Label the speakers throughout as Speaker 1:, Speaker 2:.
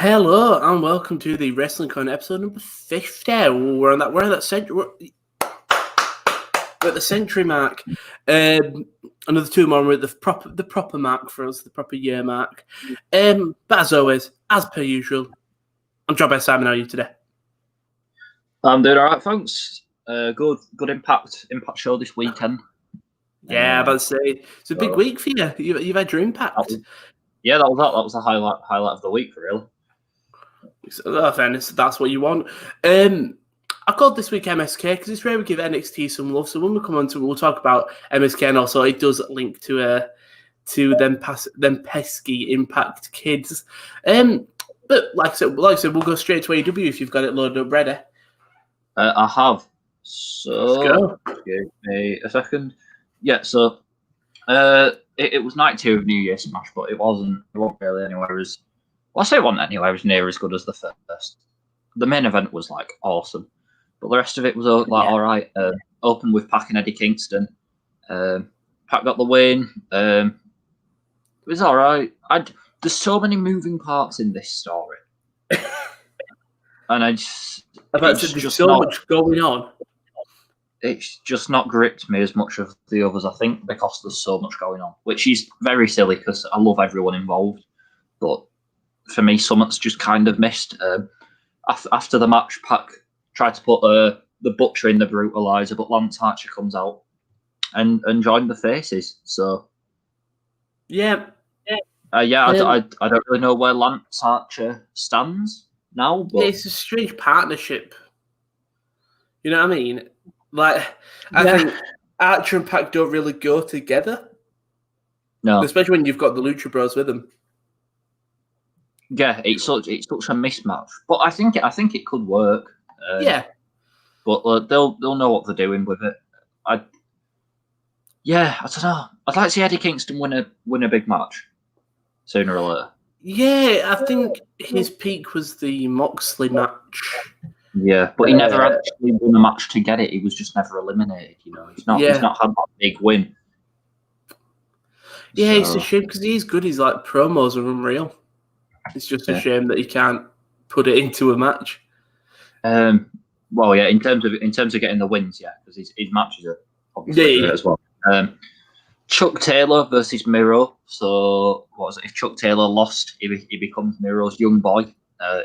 Speaker 1: Hello and welcome to the Wrestling Con episode number 50. We're at the century mark. Another 2 more. We're at the proper mark for us, the proper year mark. But as always, as per usual, I'm joined by Simon. How are you today?
Speaker 2: I'm doing all right, thanks. Good impact show this weekend.
Speaker 1: Yeah, I'm about to say it's a big week for you. You've had your impact.
Speaker 2: That was the highlight of the week, really.
Speaker 1: So, fairness, that's what you want. I called this week MSK because it's rare we give NXT some love. So when we come on to it, we'll talk about MSK, and also it does link to them pesky Impact kids. But like I said, we'll go straight to AEW if you've got it loaded up ready.
Speaker 2: I have. So
Speaker 1: let's go.
Speaker 2: Give me a second. Yeah. So it was night 2 of New Year Smash, but it wasn't really anywhere as. Well, I say it wasn't anywhere as near as good as the first. The main event was like awesome, but the rest of it was all right. Opened with Pac and Eddie Kingston. Pac got the win. It was all right. There's so many moving parts in this story, and there's
Speaker 1: so much going on.
Speaker 2: It's just not gripped me as much as the others, I think, because there's so much going on, which is very silly because I love everyone involved, but for me, something's just kind of missed. After the match, Pac tried to put the Butcher in the Brutalizer, but Lance Archer comes out and joined the Faces. So, I don't really know where Lance Archer stands now. But
Speaker 1: it's a strange partnership. You know what I mean? Like, I think Archer and Pac don't really go together.
Speaker 2: No,
Speaker 1: especially when you've got the Lucha Bros with them.
Speaker 2: Yeah, it's such a mismatch, but I think it could work. But they'll know what they're doing with it. I don't know. I'd like to see Eddie Kingston win a big match sooner or later.
Speaker 1: Yeah, I think his peak was the Moxley match.
Speaker 2: Yeah, but he never actually won a match to get it. He was just never eliminated. You know, he's not had that big win.
Speaker 1: Yeah, it's a shame because he's good. His promos are unreal. It's just a shame that he can't put it into a match.
Speaker 2: Well, yeah, in terms of getting the wins, because his matches are obviously great as well. Chuck Taylor versus Miro. So what was it? If Chuck Taylor lost, he becomes Miro's young boy,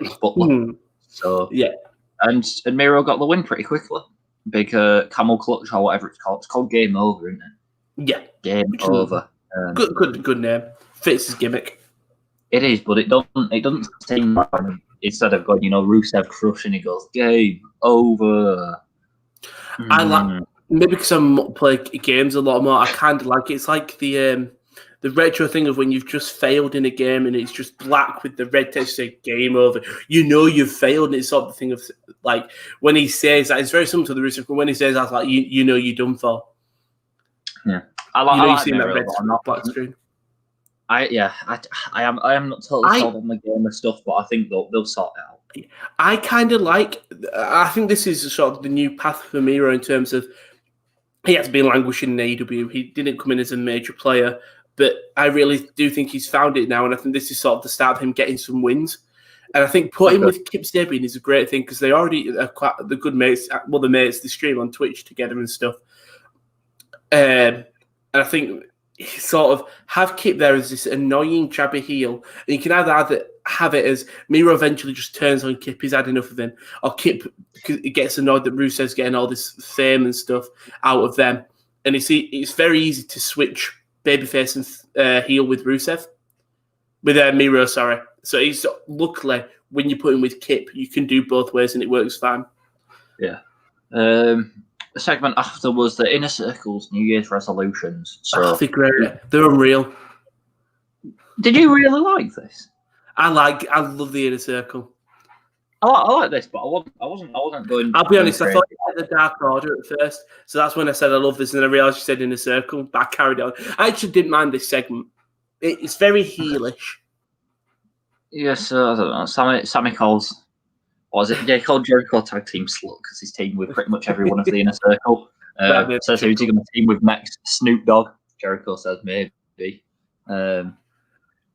Speaker 2: his butler. So and Miro got the win pretty quickly. Big camel clutch or whatever it's called. It's called Game Over, isn't it?
Speaker 1: Yeah,
Speaker 2: Game Over.
Speaker 1: Good name. Fits his gimmick.
Speaker 2: It is, but it doesn't seem like instead of going, Rusev Crush, and he goes Game Over.
Speaker 1: I like maybe because I'm playing games a lot more. I kind of like it. It's like the retro thing of when you've just failed in a game and it's just black with the red text say Game Over. You've failed, and it's sort of the thing of like when he says that. It's very similar to the Rusev. When he says that, like you're done for.
Speaker 2: Yeah, I like.
Speaker 1: You've seen that red black screen.
Speaker 2: I am not totally sold on the game and stuff, but I think they'll sort it out.
Speaker 1: I kind of like. I think this is sort of the new path for Miro in terms of he has been languishing in AEW. He didn't come in as a major player, but I really do think he's found it now, and I think this is sort of the start of him getting some wins. And I think putting with Kip Sabian is a great thing because they already are quite the good mates. Well, the mates they stream on Twitch together and stuff. And I think. Sort of have Kip there as this annoying jabby heel, and you can either have it as Miro eventually just turns on Kip, he's had enough of him, or Kip gets annoyed that Rusev's getting all this fame and stuff out of them, and it's very easy to switch babyface and heel with Rusev, with Miro, sorry. So he's luckily when you put him with Kip, you can do both ways and it works fine.
Speaker 2: Yeah. The segment after was the Inner Circle's New Year's resolutions. So
Speaker 1: they're great. They're unreal.
Speaker 2: Did you really like this?
Speaker 1: I love the Inner Circle.
Speaker 2: I like this, but I wasn't going.
Speaker 1: I'll be honest. I thought you said the Dark Order at first, so that's when I said I love this, and then I realised you said Inner Circle. But I carried on. I actually didn't mind this segment. It's very heelish.
Speaker 2: Yes, I don't know. Sammy calls. What was it? Yeah, he called Jericho Tag Team Slut because he's teamed with pretty much everyone of the Inner Circle. Says who's he going to team with next? Snoop Dogg. Jericho says maybe.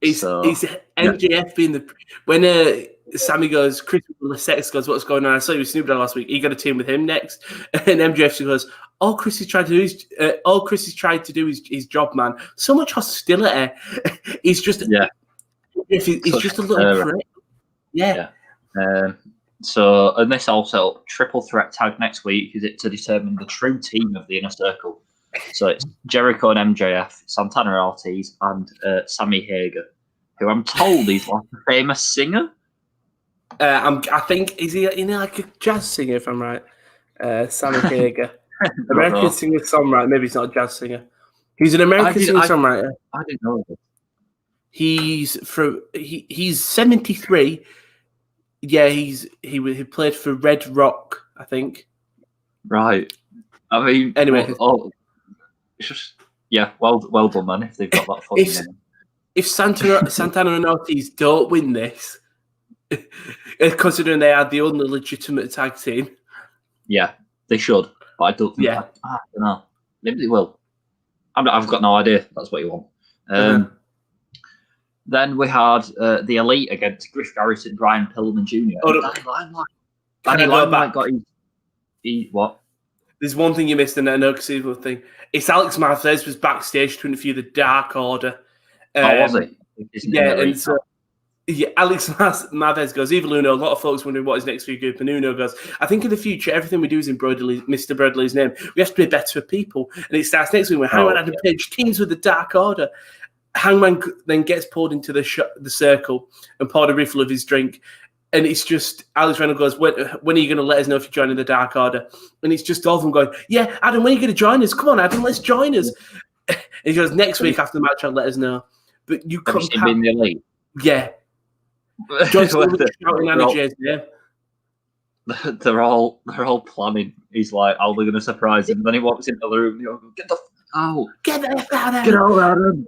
Speaker 1: It's MJF being when Sammy goes, Chris Sex goes, what's going on? I saw you with Snoop Dogg last week. You got a team with him next, and MJF goes, all Chris is trying to do is his job, man. So much hostility. He's just he's just a little prick. Yeah.
Speaker 2: So, and this also triple threat tag next week is it to determine the true team of the Inner Circle. So it's Jericho and MJF, Santana Ortiz, and Sammy Hager, who I'm told is like a famous singer.
Speaker 1: I think is he like a jazz singer? If I'm right, Sammy Hager, American singer songwriter. Maybe he's not a jazz singer. He's an American singer songwriter.
Speaker 2: I didn't know this.
Speaker 1: He's 73. Yeah, he played for Red Rock, I think.
Speaker 2: Right. I mean,
Speaker 1: anyway,
Speaker 2: it's just well done, man. If they've got that fun.
Speaker 1: If Santana and Ortiz don't win this, considering they are the only legitimate tag team,
Speaker 2: yeah, they should. But I don't think. I don't know. Maybe they will. I've got no idea. That's what you want. Then we had the Elite against Griff Garrison, Brian Pillman Jr. Danny Limelight got what?
Speaker 1: There's one thing you missed, and I know because one thing. It's Alex Marvez was backstage to interview the Dark Order.
Speaker 2: Was he?
Speaker 1: And so Alex Marvez goes, Evil Uno, a lot of folks wondering what his next few group, and Uno goes, I think in the future, everything we do is in Mr. Brodley's name. We have to be better for people. And it starts next week when Hangman Adam Page teams with the Dark Order. Hangman then gets pulled into the circle and poured a refill of his drink. And it's just, Alex Reynolds goes, when are you going to let us know if you're joining the Dark Order? And it's just all of them going, yeah, Adam, when are you going to join us? Come on, Adam, let's join us. And he goes, next week after the match, I'll let us know. But you can't
Speaker 2: be in the Elite.
Speaker 1: Yeah. John Cena shouting Anna Jay's name.
Speaker 2: They're all planning. He's like, "How are they going to surprise him?" And then he walks into the room and he goes, "Get the f out!
Speaker 1: Get the f out!
Speaker 2: Get out, Adam!"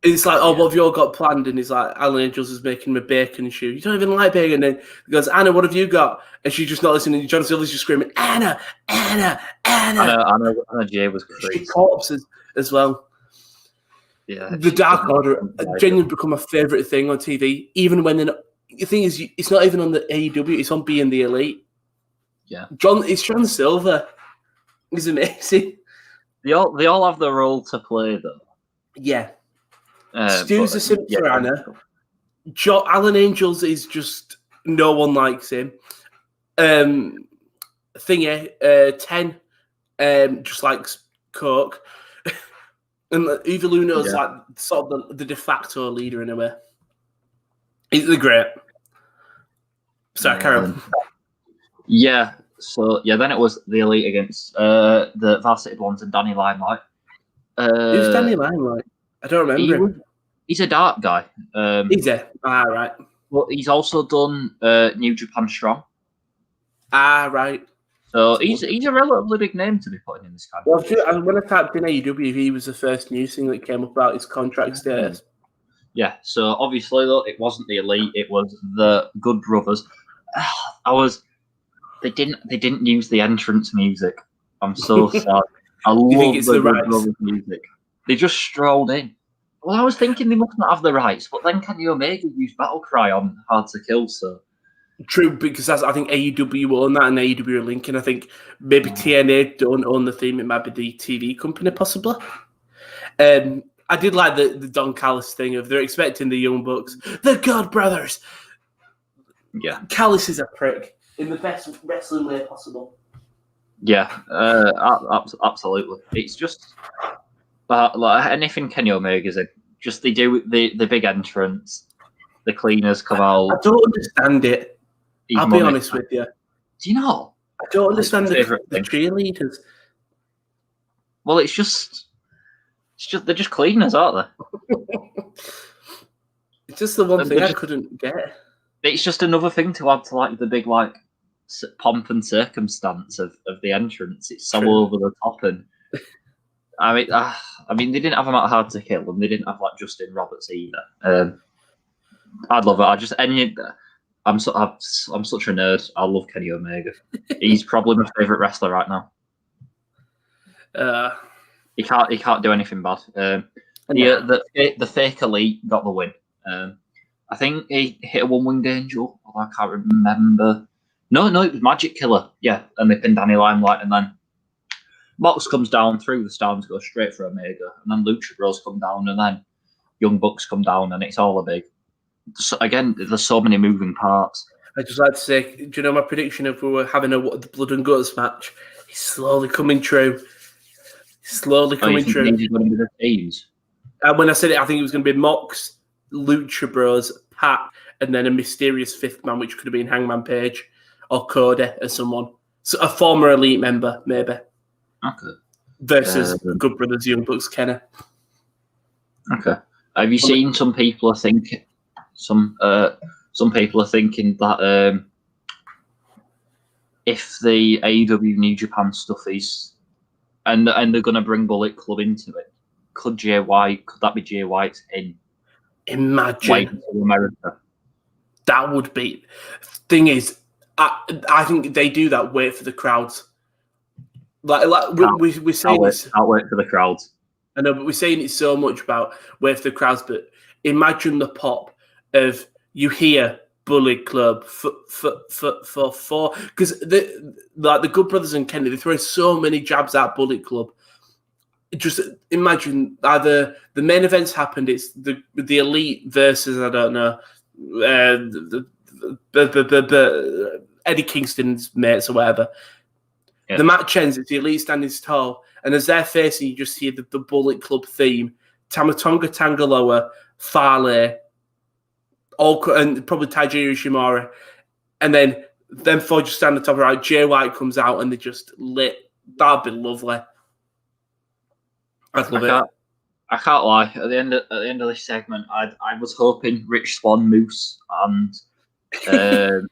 Speaker 1: It's like, "Oh, what have you all got planned?" And he's like, "Alan Angels is making him a bacon shoe. You don't even like bacon." And then he goes, "Anna, what have you got?" And she's just not listening. And John Silver's just screaming, "Anna, Anna, Anna!"
Speaker 2: Anna Jay was crazy.
Speaker 1: She corpses as well.
Speaker 2: Yeah,
Speaker 1: the Dark Order genuinely become a favourite thing on TV, even when they're not. The thing is, it's not even on the AEW; it's on Being the Elite.
Speaker 2: Yeah,
Speaker 1: it's John Silver. He's amazing.
Speaker 2: They all have their role to play, though.
Speaker 1: Yeah. Stu's a simp for Anna. Alan Angels is just no one likes him. 10 just likes Coke. And Evil Uno's like sort of the de facto leader in a way. They're great. Sorry, carry on.
Speaker 2: Yeah, so then it was the Elite against the Varsity Blondes and Danny Limelight.
Speaker 1: Who's Danny Limelight? I don't remember.
Speaker 2: He's a dark guy.
Speaker 1: Right.
Speaker 2: But he's also done New Japan Strong.
Speaker 1: Right.
Speaker 2: So he's a relatively big name to be putting in this kind of
Speaker 1: thing. When I typed in AEW, he was the first news thing that came up about his contract status.
Speaker 2: Yeah, so obviously, though, it wasn't the Elite, it was the Good Brothers. They didn't use the entrance music. I'm so sad. I love the Good Brothers music. They just strolled in. Well, I was thinking they must not have the rights, but then Kenny Omega used Battle Cry on Hard to Kill, so...
Speaker 1: True, because I think AEW own that and AEW are linking. I think maybe TNA don't own the theme. It might be the TV company, possibly. I did like the Don Callis thing of they're expecting the Young Bucks, the God Brothers.
Speaker 2: Yeah.
Speaker 1: Callis is a prick in the best wrestling way possible.
Speaker 2: Yeah, absolutely. It's just like anything Kenny Omega's in. Just they do the big entrance, the cleaners come out.
Speaker 1: I don't understand it. I'll be honest with you.
Speaker 2: Do you know?
Speaker 1: I don't understand the cheerleaders.
Speaker 2: Well, it's just they're just cleaners, aren't they?
Speaker 1: It's just the one thing I couldn't get.
Speaker 2: It's just another thing to add to like the big like pomp and circumstance of the entrance. It's so over the top, and I mean they didn't have him at Hard to Kill, and they didn't have like Justin Roberts either. I'd love it. I'm such a nerd. I love Kenny Omega. He's probably my favorite wrestler right now. He can't do anything bad. The fake Elite got the win. I think he hit a one-winged angel. Oh, I can't remember. No, it was Magic Killer. Yeah, and they pinned Danny Limelight, and then Mox comes down through the stands, goes straight for Omega, and then Lucha Bros come down, and then Young Bucks come down, and it's all a big. So, again, there's so many moving parts.
Speaker 1: I'd just like to say, do you know my prediction if we were having the Blood and Guts match? It's slowly coming true. Slowly coming true.
Speaker 2: Going to be the teams?
Speaker 1: When I said it, I think it was going to be Mox, Lucha Bros, Pat, and then a mysterious fifth man, which could have been Hangman Page or Cody or someone. So a former Elite member, maybe.
Speaker 2: Okay.
Speaker 1: Versus Good Brothers, Young Bucks, Kenner.
Speaker 2: Okay. Have you seen some people are thinking that if the AEW New Japan stuff is and they're going to bring Bullet Club into it, could that be Jay White's in?
Speaker 1: Imagine
Speaker 2: to America.
Speaker 1: That would be. Thing is, I think they do that. Wait for the crowds. We're saying this.
Speaker 2: I'll wait for the crowds.
Speaker 1: I know, but we're saying it so much about wait for the crowds. But imagine the pop of you hear Bullet Club for because the Good Brothers and Kenny, they throw so many jabs at Bullet Club. Just imagine either the main events happened. It's the Elite versus I don't know Eddie Kingston's mates or whatever. Yeah. The match ends. It's the Elite standing tall, and as they're facing, you just hear the Bullet Club theme: Tamatonga Tangaloa, Farley, and probably Taiji Ishimori, and then before just stand on top of right, Jay White comes out and they just lit. That'd be lovely. I'd love it.
Speaker 2: I can't lie. At the end of this segment, I was hoping Rich Swann, Moose, and who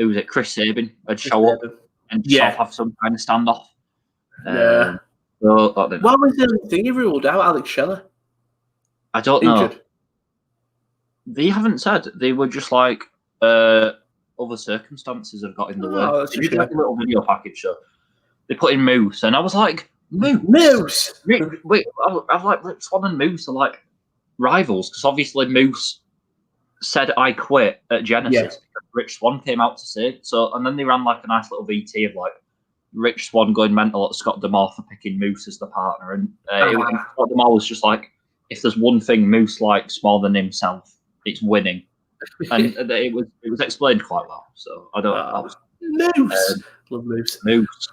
Speaker 2: was it? Chris Sabin would show up and just have some kind of standoff.
Speaker 1: What was the thing he ruled out? Alex Scheller?
Speaker 2: I don't know. They haven't said. They were just like other circumstances have got in the way. They did like a little video package, so they put in Moose, and I was like, Moose. Wait, I was like, Rich Swann and Moose are like rivals because obviously Moose said I quit at Genesis because Rich Swann came out to say it. So, and then they ran like a nice little VT of like Rich Swann going mental at Scott D'Amore for picking Moose as the partner, and Scott D'Amore was just like, if there's one thing Moose likes more than himself, it's winning, and it was explained quite well. So I don't.
Speaker 1: Moose, love Moose.
Speaker 2: Moose.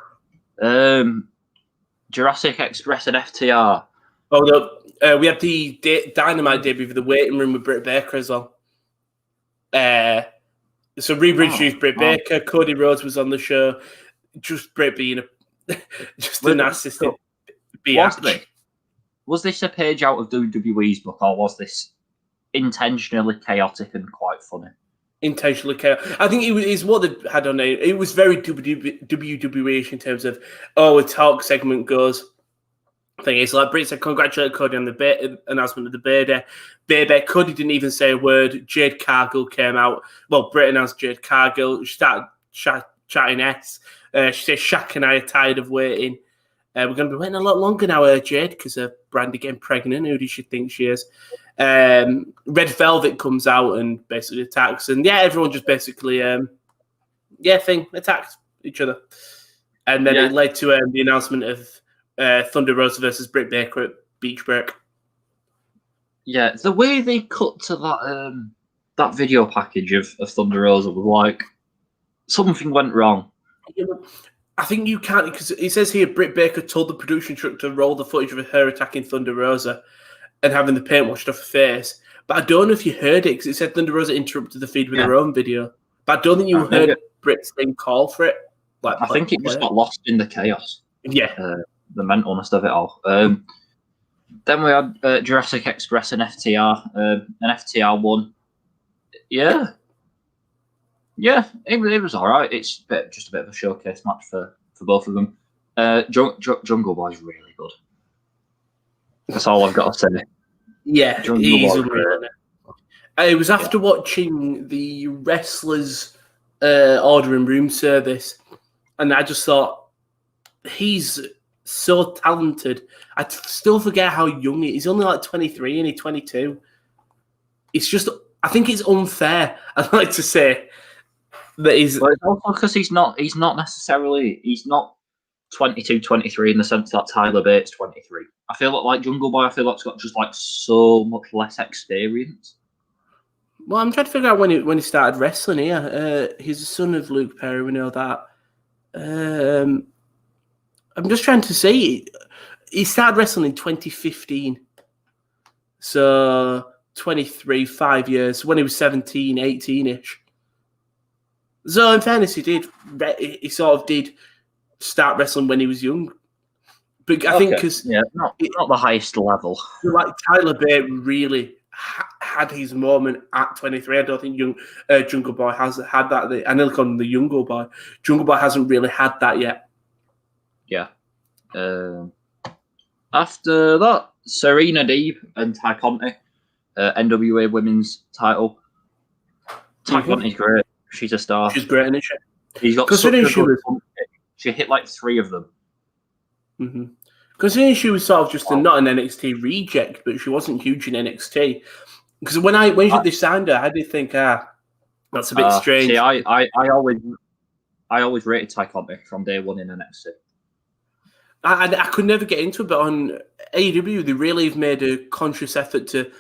Speaker 2: Jurassic Express and FTR.
Speaker 1: Oh no, we had the Dynamite debut for the waiting room with Britt Baker as well. So Reba introduced Britt Baker. Cody Rhodes was on the show. Just Britt being a narcissistic.
Speaker 2: Was this a page out of WWE's book, or was this intentionally chaotic and quite funny?
Speaker 1: Intentionally chaotic. I think it's what they had on it. It was very WWE-ish in terms of, a talk segment goes. Thing is, like Britt said, congratulate Cody on the announcement of the Baby. Cody didn't even say a word. Jade Cargill came out. Well, Britt announced Jade Cargill. She started chatting S. She said, Shaq and I are tired of waiting. We're going to be waiting a lot longer now, Jade, because Brandy getting pregnant. Who does she think she is? Red Velvet comes out and basically attacks. And everyone just basically, attacked each other. And then it led to the announcement of Thunder Rosa versus Britt Baker at Beach Break. Yeah,
Speaker 2: the way they cut to that video package of Thunder Rosa was like something went wrong.
Speaker 1: I think you can't, because it says here Britt Baker told the production truck to roll the footage of her attacking Thunder Rosa and having the paint washed off her face. But I don't know if you heard it, because it said Thunder Rosa interrupted the feed with her own video. But I don't think you heard Britt's thing call for it.
Speaker 2: I think it just got lost in the chaos.
Speaker 1: Yeah.
Speaker 2: The mentalness of it all. Then we had Jurassic Express and FTR. And FTR won. Yeah, it was all right. It's just a bit of a showcase match for both of them. Jungle Boy's really good. That's all I've got to say.
Speaker 1: Yeah, he's unreal. It was after watching the wrestlers ordering room service, and I just thought he's so talented. I still forget how young he is. He's only like 23 and he's 22. it's just, I think it's unfair. I'd like to say that he's.
Speaker 2: But it's also because he's not 22, 23 in the sense that Tyler Bates 23. I feel like Jungle Boy, he's got just like so much less experience.
Speaker 1: Well, I'm trying to figure out when he started wrestling here. He's the son of Luke Perry, we know that. I'm just trying to see. He started wrestling in 2015. So 23, 5 years, when he was 17, 18-ish. So in fairness, he sort of did start wrestling when he was young. But I think because
Speaker 2: not the highest level.
Speaker 1: Like Tyler Bate really had his moment at 23. I don't think Jungle Boy has had that. I nearly call him the Jungle Boy. Jungle Boy hasn't really had that yet.
Speaker 2: Yeah. After that, Serena Deeb and Ty Conti, NWA Women's title. Ty Conti's great. She's a star.
Speaker 1: She's great, isn't she?
Speaker 2: She's got such a good she hit like 3 of them.
Speaker 1: Mm-hmm. Considering she was sort of just not an NXT reject, but she wasn't huge in NXT. Because when they signed her, I did think, that's a bit strange.
Speaker 2: See, I always rated Ty Conti from day one in NXT.
Speaker 1: I could never get into it, but on AEW, they really have made a conscious effort to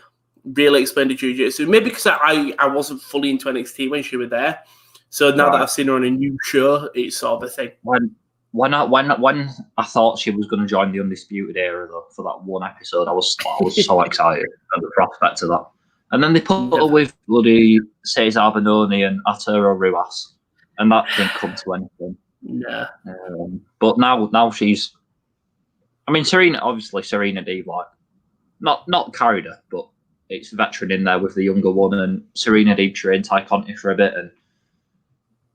Speaker 1: really explain the jiu-jitsu. Maybe because I wasn't fully into NXT when she was there. So now that I've seen her on a new show, it's sort of a thing.
Speaker 2: When I thought she was going to join the Undisputed Era, though, for that one episode, I was so excited at the prospect of that. And then they put her with bloody Cesar Bononi and Arturo Ruas, and that didn't come to anything.
Speaker 1: No.
Speaker 2: But now she's. I mean, Serena Deeb, like, not carried her, but it's veteran in there with the younger one, and Serena Deeb trained Ty Conti for a bit, and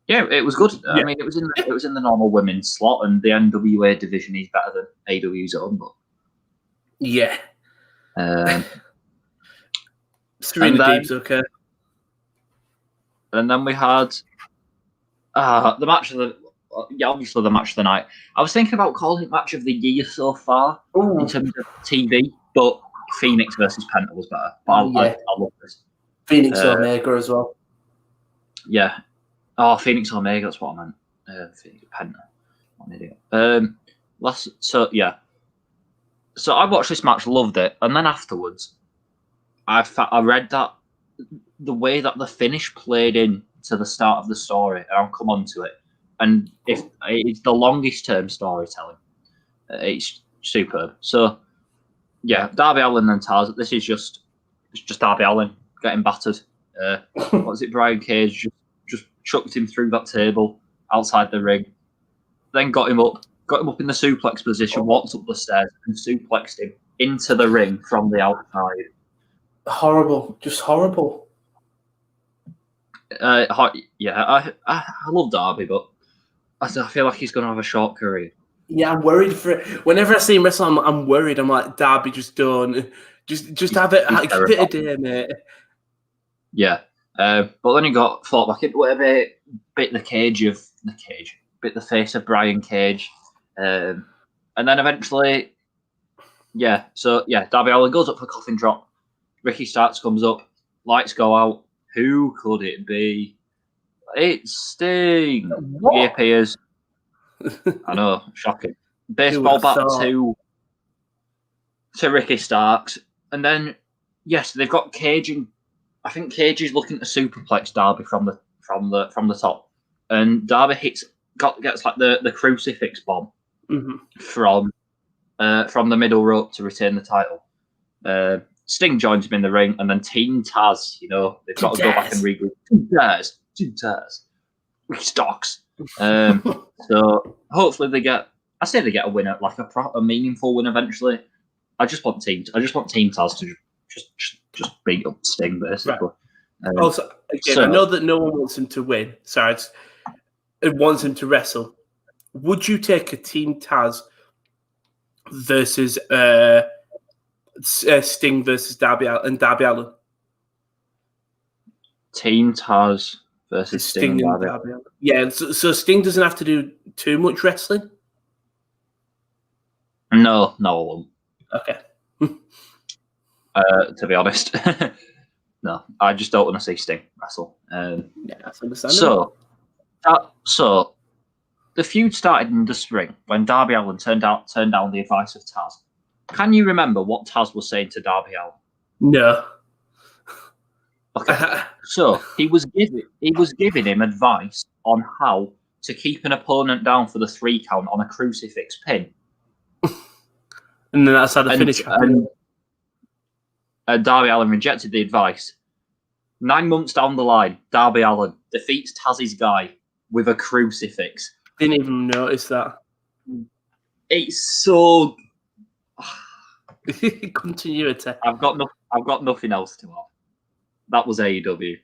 Speaker 2: yeah, it was good. Yeah. I mean, it was in the normal women's slot, and the NWA division is better than AW's own, but
Speaker 1: yeah,
Speaker 2: Serena
Speaker 1: Deeb's okay.
Speaker 2: And then we had the match of the obviously the match of the night. I was thinking about calling it match of the year so far in terms of TV, but Phoenix versus Penta was better. But I love this.
Speaker 1: Phoenix Omega as well.
Speaker 2: Yeah. Oh, Phoenix Omega, that's what I meant. Phoenix Penta. What an idiot. So I watched this match, loved it, and then afterwards, I read that the way that the finish played in to the start of the story, and I'll come on to it, and if it's the longest term storytelling, it's superb. So, yeah, Darby Allin and Taz. This is just Darby Allin getting battered. What was it? Brian Cage just chucked him through that table outside the ring, then got him up in the suplex position, walked up the stairs and suplexed him into the ring from the outside.
Speaker 1: Horrible, just horrible.
Speaker 2: I love Darby, but I feel like he's going to have a short career.
Speaker 1: Yeah, I'm worried for it. Whenever I see him wrestle, I'm worried. I'm like, Darby, just don't. Just have it. Give it a day, mate.
Speaker 2: Yeah. But then he got fought back into whatever, bit the face of Brian Cage. And then eventually, Darby Allin goes up for a coffin drop. Ricky Starks comes up, lights go out. Who could it be? It's Sting.
Speaker 1: What?
Speaker 2: He appears. I know, shocking. Baseball bat to Ricky Starks. And then, yes, they've got Cage and I think Cage is looking to superplex Darby from the top, and Darby gets like the crucifix bomb from the middle rope to retain the title. Sting joins him in the ring, and then Team Taz, they've got to go back and regroup. Team Taz, Ricky Starks. So hopefully they get a winner, like a meaningful win eventually. I just want Team Taz to just beat up Sting, basically. Right.
Speaker 1: Also, again, I know that no one wants him to win. Sorry, it wants him to wrestle. Would you take a Team Taz versus Sting versus Darby Allin?
Speaker 2: Team Taz versus Sting and Darby Allin.
Speaker 1: Yeah, so Sting doesn't have to do too much wrestling?
Speaker 2: No, I won't.
Speaker 1: Okay.
Speaker 2: To be honest. No, I just don't want to see Sting wrestle.
Speaker 1: Yeah, that's understandable.
Speaker 2: So the feud started in the spring when Darby Allin turned down the advice of Taz. Can you remember what Taz was saying to Darby Allin?
Speaker 1: No.
Speaker 2: Okay, so he was giving him advice on how to keep an opponent down for the 3 count on a crucifix pin.
Speaker 1: And then that's how the finish happened.
Speaker 2: And Darby Allin rejected the advice. 9 months down the line, Darby Allin defeats Taz's guy with a crucifix.
Speaker 1: Didn't even notice that.
Speaker 2: It's so
Speaker 1: continuity.
Speaker 2: I've got nothing else to add. That was AEW.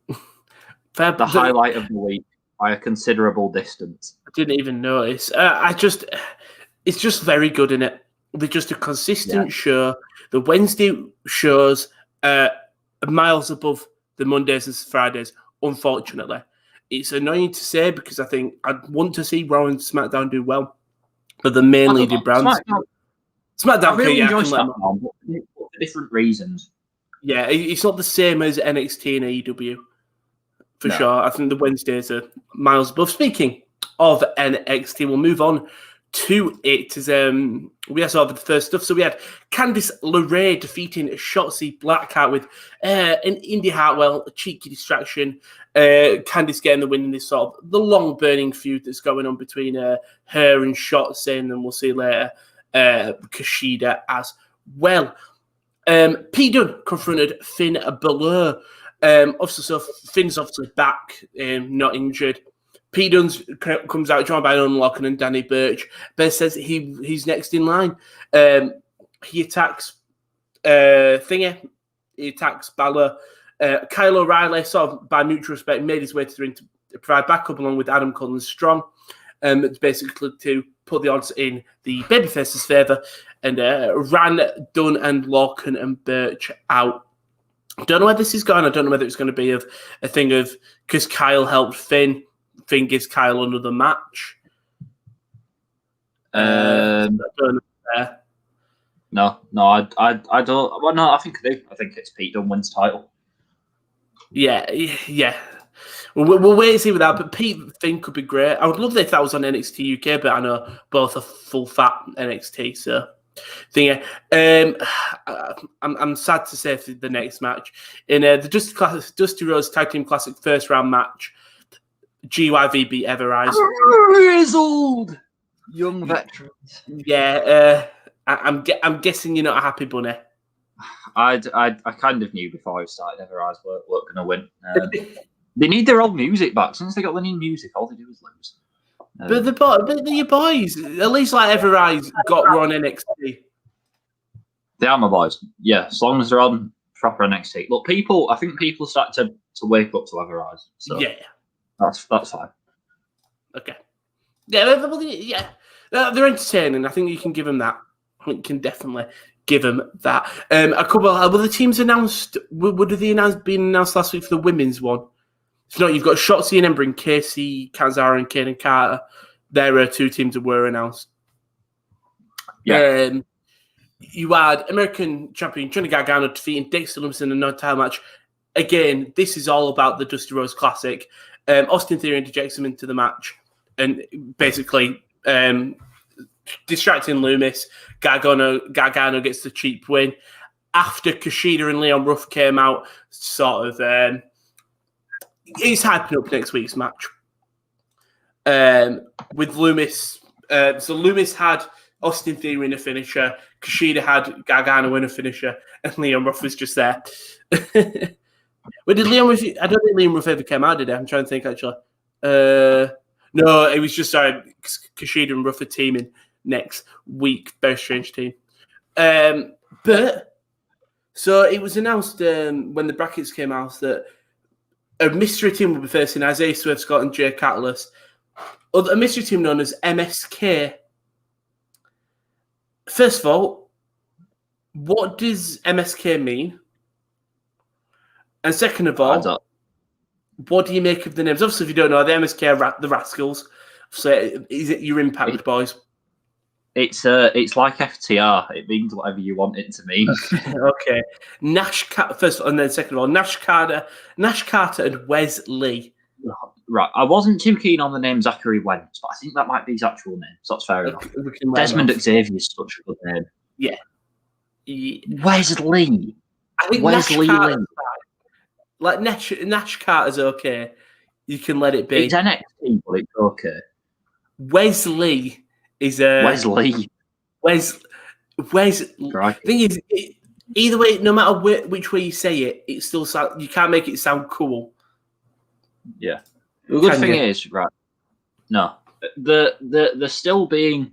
Speaker 2: The highlight of the week by a considerable distance.
Speaker 1: I didn't even notice. It's just very good, in it. They're just a consistent show. The Wednesday shows miles above the Mondays and Fridays, unfortunately. It's annoying to say because I think I'd want to see Raw and SmackDown do well, but the main leading brands. SmackDown,
Speaker 2: I really enjoy SmackDown, but for different reasons.
Speaker 1: Yeah, it's not the same as NXT and AEW, for sure. I think the Wednesdays are miles above. Speaking of NXT, we'll move on to it. We also have the first stuff. So we had Candice LeRae defeating Shotzi Blackheart with an Indy Hartwell, a cheeky distraction. Candice getting the win in this sort of the long burning feud that's going on between her and Shotzi, and then we'll see later Kushida as well. Pete Dunne confronted Finn Balor. Finn's obviously back, not injured. Pete Dunne comes out joined by Unlocking and Danny Burch. Ben says he's next in line. He attacks Thingy. He attacks Balor. Kyle O'Reilly, sort of by mutual respect, made his way to the ring to provide backup along with Adam Cole and Strong. Basically to put the odds in the babyface's favour, and ran Dunn and Lorcan and Birch out. Don't know where this is going. I don't know whether it's going to be a thing of because Kyle helped Finn gives Kyle another match.
Speaker 2: No, I don't. Well, no, I think I do. I think it's Pete Dunne wins title.
Speaker 1: Yeah. We'll wait and see with that, but Pete Finn could be great. I would love it if that was on NXT UK, but I know both are full fat NXT, so thing. I'm sad to say for the next match in the Dusty Rhodes Tag Team Classic first round match. GYV beat Everrise.
Speaker 2: Grizzled young veterans.
Speaker 1: Yeah, I'm guessing you're not a happy bunny.
Speaker 2: I kind of knew before I started Everrise weren't going to win. They need their old music back. Since they got the new music, all they do is lose.
Speaker 1: But your boys, at least like Everrise got run NXT.
Speaker 2: They are my boys. Yeah, as long as they're on proper NXT. Look, I think people start to wake up to Everrise. So
Speaker 1: yeah,
Speaker 2: that's fine.
Speaker 1: Okay. Yeah, they're entertaining. I think you can give them that. I think you can definitely give them that. A couple of other teams announced. Would they been announced last week for the women's one? If not, you've got Shotzi and Ember and Casey Kanzara and Kaden Carter. There are 2 teams that were announced.
Speaker 2: Yeah.
Speaker 1: You had American champion Johnny Gargano defeating Dexter Lumis in a non-title match. Again, this is all about the Dusty Rhodes Classic. Austin Theory interjects him into the match and basically distracting Lumis. Gargano gets the cheap win. After Kushida and Leon Ruff came out, sort of... He's hyping up next week's match with Lumis. So Lumis had Austin Theory in a finisher. Kushida had Gargano in a finisher, and Leon Ruff was just there. Where did Leon Ruff? I don't think Leon Ruff ever came out, did he? I'm trying to think actually. No, it was just Kushida and Ruff are teaming next week. Very strange team. But so it was announced when the brackets came out that a mystery team will be facing Isaiah Swerve Scott and Jay Catalyst. A mystery team known as MSK. First of all, what does MSK mean? And second of all, what do you make of the names? Obviously, if you don't know, the MSK are the Rascals. So is it your Impact boys?
Speaker 2: It's like FTR. It means whatever you want it to mean.
Speaker 1: Okay. First and then second of all, Nash Carter, and Wes Lee.
Speaker 2: Right, I wasn't too keen on the name Zachary Wentz, but I think that might be his actual name, so that's fair enough. Desmond Xavier is such a good name.
Speaker 1: Yeah.
Speaker 2: Wes Lee.
Speaker 1: I think
Speaker 2: Wesley Lee.
Speaker 1: Like Nash Carter's okay. You can let it be.
Speaker 2: It's NXT, but it's okay.
Speaker 1: Wes Lee is
Speaker 2: Wesley.
Speaker 1: Right. Thing is, either way, no matter which way you say it, it still you can't make it sound cool.
Speaker 2: Yeah. The good thing is, right? No, the still being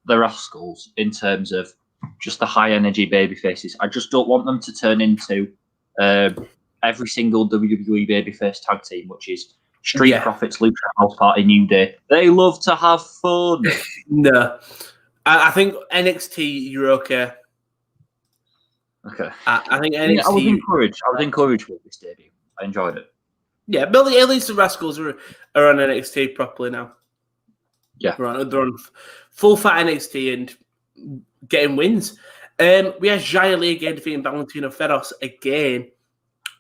Speaker 2: the Rascals in terms of just the high energy baby faces. I just don't want them to turn into every single WWE babyface tag team, which is Street Profits, Lucha House Party, New Day. They love to have fun.
Speaker 1: No, I think NXT you're okay.
Speaker 2: Okay.
Speaker 1: I think NXT.
Speaker 2: I was encouraged. I was encouraged with this debut. I enjoyed it.
Speaker 1: Yeah, but at least the Rascals are on NXT properly now.
Speaker 2: Yeah,
Speaker 1: they're on full fat NXT and getting wins. We had Xia Li again defeating Valentino Feroz again.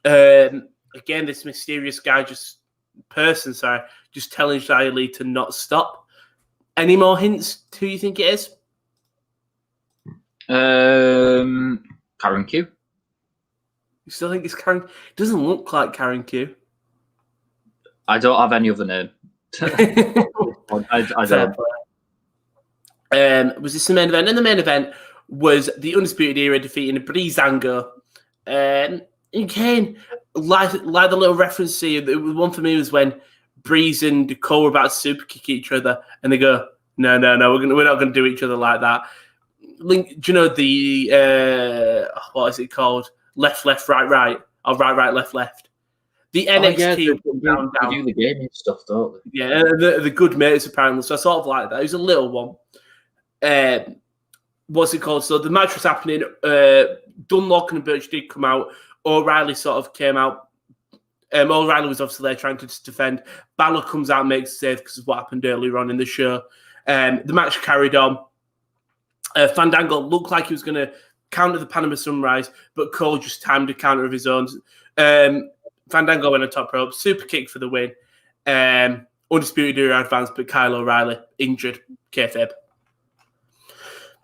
Speaker 1: Again, this mysterious guy just telling Xia Li to not stop. Any more hints? Who you think it is?
Speaker 2: Karen Q.
Speaker 1: You still think it's Karen? It doesn't look like Karen Q.
Speaker 2: I don't have any other name. I don't.
Speaker 1: Was this the main event? And the main event was the Undisputed Era defeating Breezango. Again, like the little reference here, the one for me was when Breeze and Cole were about to super kick each other, and they go, "No, we're not going to do each other like that." Do you know the what is it called? Left, right, or right, left. The NXT
Speaker 2: they do the gaming stuff, don't they?
Speaker 1: Yeah, the good mates apparently. So I sort of like that. It was a little one. What's it called? So the match was happening. Dunlock and Birch did come out. O'Reilly sort of came out. O'Reilly was obviously there trying to defend. Balor comes out and makes a save because of what happened earlier on in the show. The match carried on. Fandango looked like he was going to counter the Panama Sunrise, but Cole just timed a counter of his own. Fandango went on top rope, super kick for the win. Undisputed Era advanced, but Kyle O'Reilly injured. Kayfabe.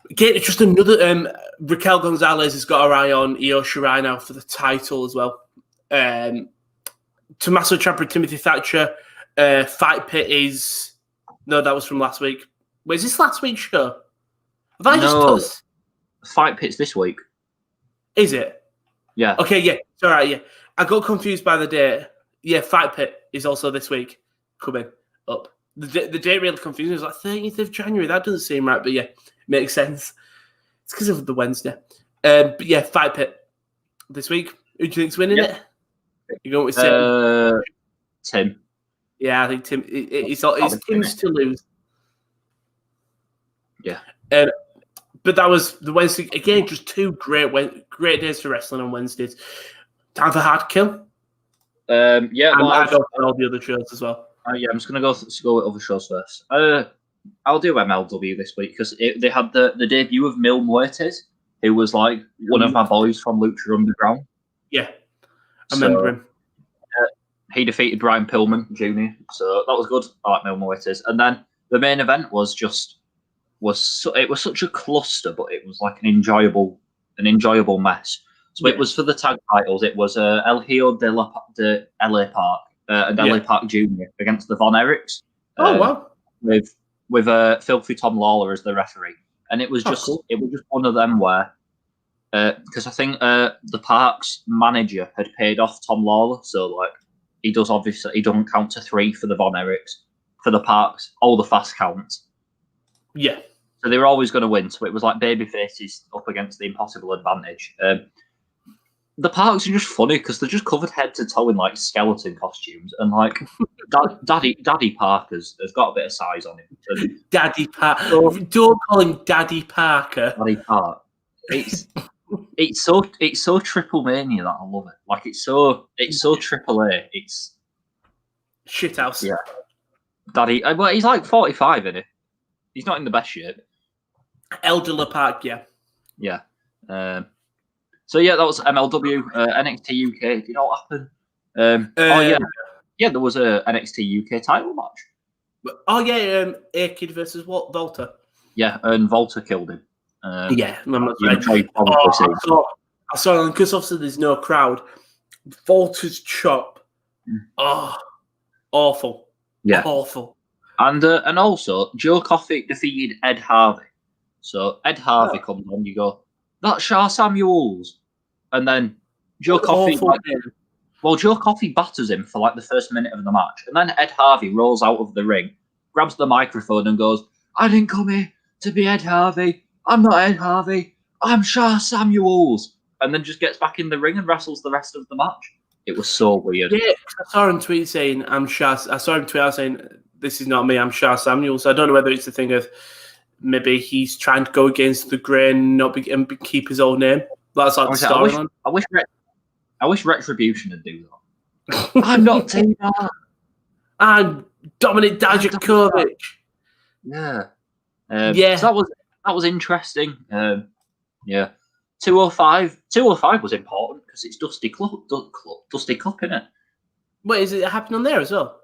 Speaker 1: Again, it's just another. Raquel Gonzalez has got her eye on Io Shirai now for the title as well. Tommaso Ciampa, Timothy Thatcher. Fight Pit is. No, that was from last week. Wait, is this last week's show? Have I just put...
Speaker 2: Fight Pit's this week.
Speaker 1: Is it?
Speaker 2: Yeah.
Speaker 1: Okay, yeah. It's all right, yeah. I got confused by the date. Yeah, Fight Pit is also this week coming up. The date really confused me. It was like 30th of January. That doesn't seem right, but yeah, makes sense. It's because of the Wednesday. But yeah, Fight Pit this week. Who do you think's winning it? You're going with
Speaker 2: Tim.
Speaker 1: Yeah, I think Tim. It's Tim's to lose.
Speaker 2: Yeah.
Speaker 1: But that was the Wednesday. Again, just two great days for wrestling on Wednesdays. Time for Hard Kill.
Speaker 2: Yeah.
Speaker 1: Well, I go for all the other shows as well.
Speaker 2: Yeah, I'm just going to go with other shows first. I'll do MLW this week because they had the debut of Mil Muertes, who was like one of my boys from Lucha Underground.
Speaker 1: Yeah, I remember him.
Speaker 2: He defeated Brian Pillman Jr., so that was good. I like Mil Muertes. And then the main event was such a cluster, but it was like an enjoyable mess. So it was for the tag titles. It was El Hijo de LA Park and LA Park Jr. against the Von Erichs.
Speaker 1: Oh wow!
Speaker 2: With Filthy Tom Lawler as the referee, and it was just one of them where because I think the Park's manager had paid off Tom Lawler, so like he doesn't count to 3 for the Von Erichs. For the Parks, all the fast counts.
Speaker 1: Yeah.
Speaker 2: So they were always going to win. So it was like baby faces up against the impossible advantage. The Parks are just funny because they're just covered head to toe in like skeleton costumes, and like Daddy Parker's has got a bit of size on him. And
Speaker 1: Daddy Parker. Don't call him Daddy Parker.
Speaker 2: Daddy Park. It's so Triple Mania that I love it. Like it's so Triple A. It's
Speaker 1: shithouse.
Speaker 2: Yeah. Daddy. Well, he's like 45, isn't he? He's not in the best shape.
Speaker 1: Eldela Park, yeah.
Speaker 2: Yeah. So yeah, that was MLW. NXT UK. Did you know what happened? Yeah, there was a NXT UK title match.
Speaker 1: A-Kid versus what? Volta.
Speaker 2: Yeah, and Volta killed him.
Speaker 1: Yeah, I'm not
Speaker 2: I'm sure
Speaker 1: saying.
Speaker 2: you've probably seen.
Speaker 1: I saw because obviously there's no crowd. Volta's chop. Oh, awful.
Speaker 2: Yeah,
Speaker 1: awful.
Speaker 2: And also Joe Coffey defeated Ed Harvey. So Ed Harvey comes on, you go, that's Shah Samuels, and then Joe Coffey. Joe Coffey batters him for like the first minute of the match, and then Ed Harvey rolls out of the ring, grabs the microphone, and goes, "I didn't come here to be Ed Harvey. I'm not Ed Harvey. I'm Shah Samuels," and then just gets back in the ring and wrestles the rest of the match. It was so weird.
Speaker 1: Yeah, I saw him tweet saying, "I'm Shah." I saw him tweet out saying, "This is not me. I'm Shah Samuels." I don't know whether it's the thing of maybe he's trying to go against the grain, and keep his old name. That's like the storyline.
Speaker 2: I wish Retribution would do that. I'm not Tina.
Speaker 1: I'm Dominic Dijakovic.
Speaker 2: Yeah. So that was interesting. 205 was important because it's Dusty Cup, isn't it?
Speaker 1: Wait, is it happening on there as well?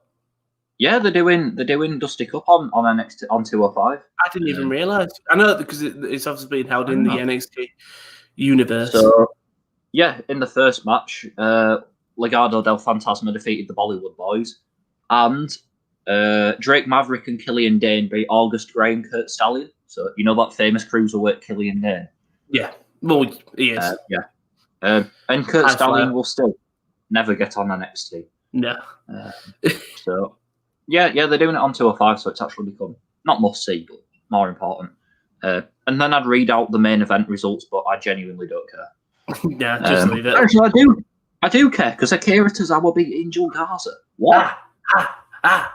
Speaker 2: Yeah, they're doing Dusty Cup on NXT on 205.
Speaker 1: I didn't even realise. I know because it's obviously being held in the NXT universe.
Speaker 2: So yeah, in the first match, Legado del Fantasma defeated the Bollywood Boys, and Drake Maverick and Killian Dane beat August Gray and Kurt Stallion. So you know that famous cruiserweight Killian Dane.
Speaker 1: Yeah, well, he is.
Speaker 2: And Kurt Stallion will still never get on NXT.
Speaker 1: No.
Speaker 2: So yeah, they're doing it on 205, so it's actually become not must see, but more important. And then I'd read out the main event results, but I genuinely don't care.
Speaker 1: Yeah, just leave it.
Speaker 2: Actually, I do care because Akira Tozawa beat Angel Garza. What?
Speaker 1: Akira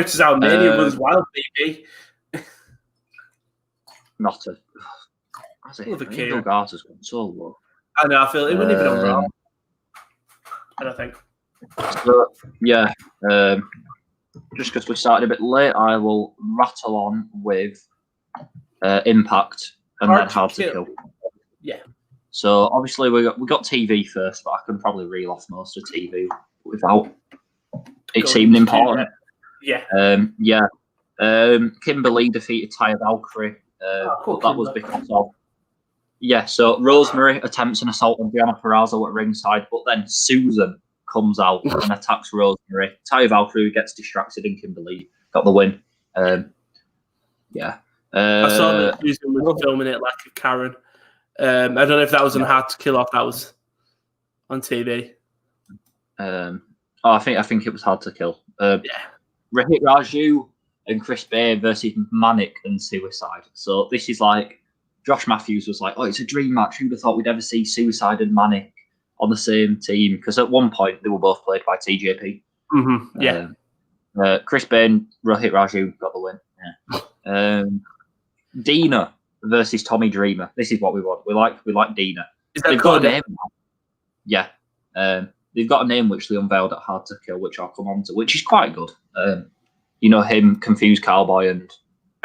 Speaker 1: Tozawa Mania was wild, baby.
Speaker 2: Not a. Angel Garza's gone so low.
Speaker 1: I know. I feel it wasn't even on Raw. I don't think.
Speaker 2: So, yeah. Just because we started a bit late, I will rattle on with Impact and then Hard to Kill.
Speaker 1: Yeah.
Speaker 2: So obviously we got TV first, but I can probably reel off most of TV without it seeming important.
Speaker 1: Yeah.
Speaker 2: Kimberly defeated Taya Valkyrie. That was because of so Rosemary attempts an assault on Gianna Perazzo at ringside, but then Susan comes out and attacks Rosemary. Taya Valkyrie gets distracted and Kimberly got the win.
Speaker 1: I saw that Susan was filming it like a Karen. I don't know if that was on Hard to Kill or if that was on TV.
Speaker 2: I think it was Hard to Kill. Rohit Raju and Chris Bay versus Manic and Suicide. So this is like Josh Matthews was like, "Oh, it's a dream match. Who'd have thought we'd ever see Suicide and Manic on the same team?" Because at one point they were both played by TJP.
Speaker 1: Mm-hmm. Yeah.
Speaker 2: Chris Bay and Rohit Raju got the win. Yeah. Dina versus Tommy Dreamer. This is what we want. We like Dina.
Speaker 1: They've got a name.
Speaker 2: Yeah. They've got a name which they unveiled at Hard to Kill, which I'll come on to, which is quite good. You know him, Confused Cowboy, and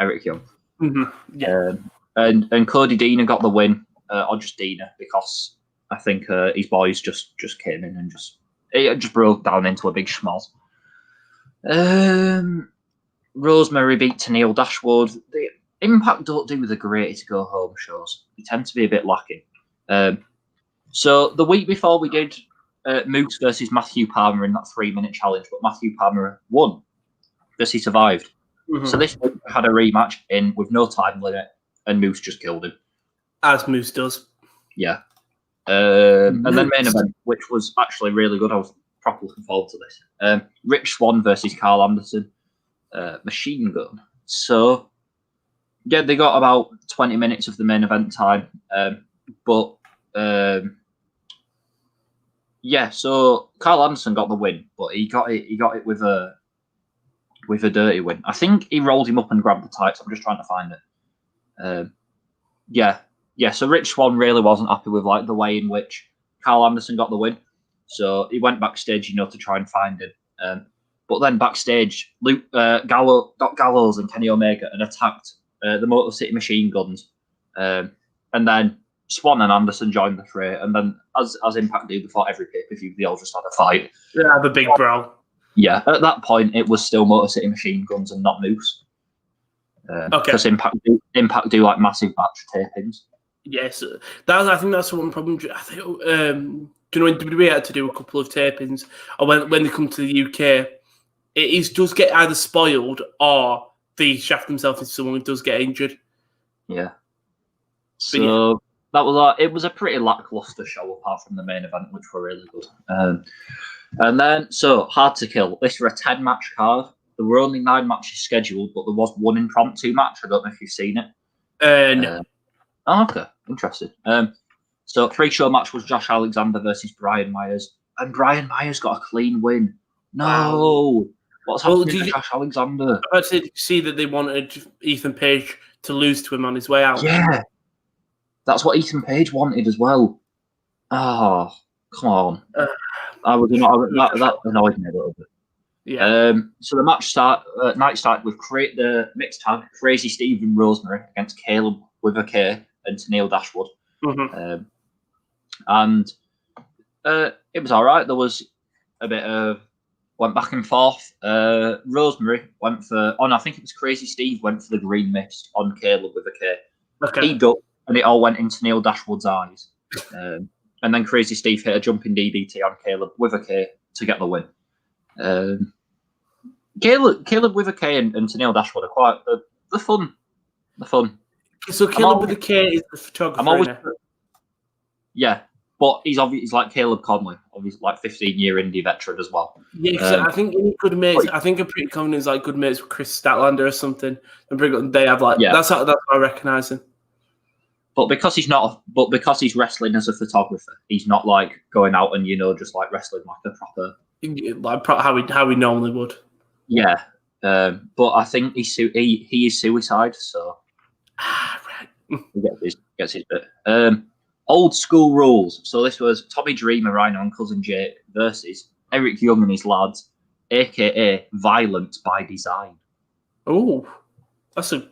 Speaker 2: Eric Young.
Speaker 1: Mm-hmm. Yeah.
Speaker 2: And Cody Deaner got the win, or just Deaner, because I think his boys just came in and just broke down into a big schmoz. Rosemary beat Tennille Dashwood. The Impact don't do the greatest go-home shows. They tend to be a bit lacking. So the week before we did Moose versus Matthew Palmer in that 3-minute challenge, but Matthew Palmer won because he survived. Mm-hmm. So this week we had a rematch in with no time limit, and Moose just killed him.
Speaker 1: As Moose does.
Speaker 2: Yeah. And then main event, which was actually really good. I was properly looking forward to this. Rich Swann versus Carl Anderson. Machine Gun. So, yeah, they got about 20 minutes of the main event time. So Carl Anderson got the win, but he got it with a dirty win. I think he rolled him up and grabbed the tights. I'm just trying to find it. So Rich Swann really wasn't happy with like the way in which Carl Anderson got the win. So he went backstage, to try and find him. But then backstage, Doc Gallows and Kenny Omega and attacked the Motor City Machine Guns, and then Swan and Anderson joined the fray, and then as Impact do before every pay-per-view, they all just had a fight.
Speaker 1: Yeah, the big bro.
Speaker 2: Yeah, at that point, it was still Motor City Machine Guns and not Moose. Because Impact do like massive batch tapings.
Speaker 1: Yes, I think that's one problem. I think do you know when WWE had to do a couple of tapings, or when they come to the UK, it does get either spoiled or they shaft themselves into someone who does get injured.
Speaker 2: Yeah. So that was it was a pretty lackluster show apart from the main event, which were really good. And then Hard to Kill. This was a 10-match card. There were only 9 matches scheduled, but there was one impromptu match. I don't know if you've seen it.
Speaker 1: No.
Speaker 2: Okay, interesting. So 3-show match was Josh Alexander versus Brian Myers, and Brian Myers got a clean win. No, wow. What's happening to Josh Alexander?
Speaker 1: I did you see that they wanted Ethan Page to lose to him on his way out.
Speaker 2: Yeah, that's what Ethan Page wanted as well. Oh, come on! That annoyed me a little bit.
Speaker 1: Yeah.
Speaker 2: So the night started with the mixed tag Crazy Steve and Rosemary against Caleb with a K and Tennille Dashwood.
Speaker 1: Mm-hmm.
Speaker 2: And it was all right. There was a bit of went back and forth. Rosemary went for I think it was Crazy Steve went for the green mist on Caleb with a K.
Speaker 1: Okay.
Speaker 2: He ducked and it all went into Tennille Dashwood's eyes. And then Crazy Steve hit a jumping DDT on Caleb with a K to get the win. Caleb with a K and Tennille Dashwood are quite the fun.
Speaker 1: So Caleb with a K is the photographer.
Speaker 2: Yeah, but he's like Caleb Conley, obviously like 15-year indie veteran as well.
Speaker 1: Yeah, I think good mates. I think I'm pretty confident he's like good mates with Chris Statlander or something. And they have that's how I recognise him.
Speaker 2: But because he's wrestling as a photographer, he's not like going out and just like wrestling like a proper
Speaker 1: how we normally would.
Speaker 2: Yeah, but I think he is suicide, so
Speaker 1: right.
Speaker 2: he gets his bit. Old school rules. So this was Tommy Dreamer, Rhino, and Cousin Jake versus Eric Young and his lads, aka Violent by Design.
Speaker 1: Oh, that's a.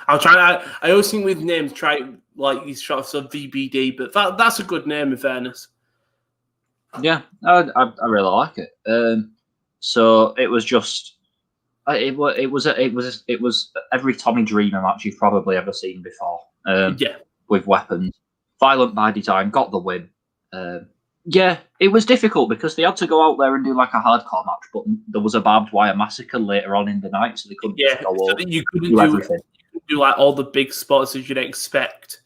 Speaker 1: I'll try. I always think with names, try like these shots of VBD, but that's a good name in fairness.
Speaker 2: Yeah, I really like it. So it was just it was every Tommy Dreamer match you've probably ever seen before. With weapons. Violent by Design got the win. It was difficult because they had to go out there and do like a hardcore match, but there was a barbed wire massacre later on in the night, so they couldn't just go over.
Speaker 1: You couldn't do everything. You couldn't do like all the big spots as you'd expect.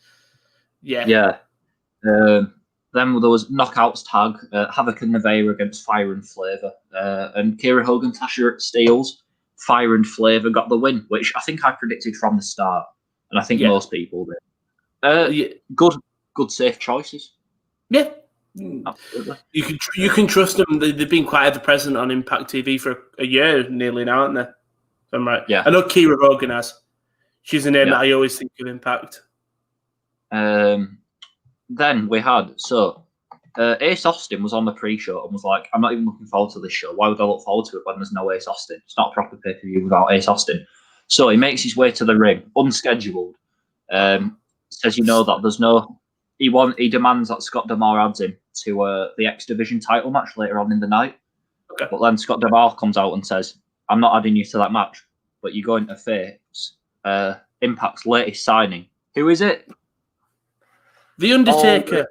Speaker 1: Yeah.
Speaker 2: Yeah. Then there was Knockouts tag, Havoc and Nevaeh against Fire and Flavor, and Kira Hogan, Tasha Steeles. Fire and Flavor got the win, which I think I predicted from the start, and I think most people did. Good safe choices.
Speaker 1: Yeah,
Speaker 2: absolutely.
Speaker 1: You can trust them. They've been quite ever present on Impact TV for a year nearly now, aren't they? I'm right.
Speaker 2: Yeah,
Speaker 1: I know Kira Hogan has. She's a name that I always think of Impact.
Speaker 2: Then we had Ace Austin was on the pre-show and was like, I'm not even looking forward to this show. Why would I look forward to it when there's no Ace Austin? It's not a proper pay-per-view without Ace Austin. So he makes his way to the ring, unscheduled. Says that there's no. He demands that Scott D'Amore adds him to the X Division title match later on in the night.
Speaker 1: Okay.
Speaker 2: But then Scott D'Amore comes out and says, I'm not adding you to that match, but you're going to face Impact's latest signing. Who is it?
Speaker 1: The Undertaker.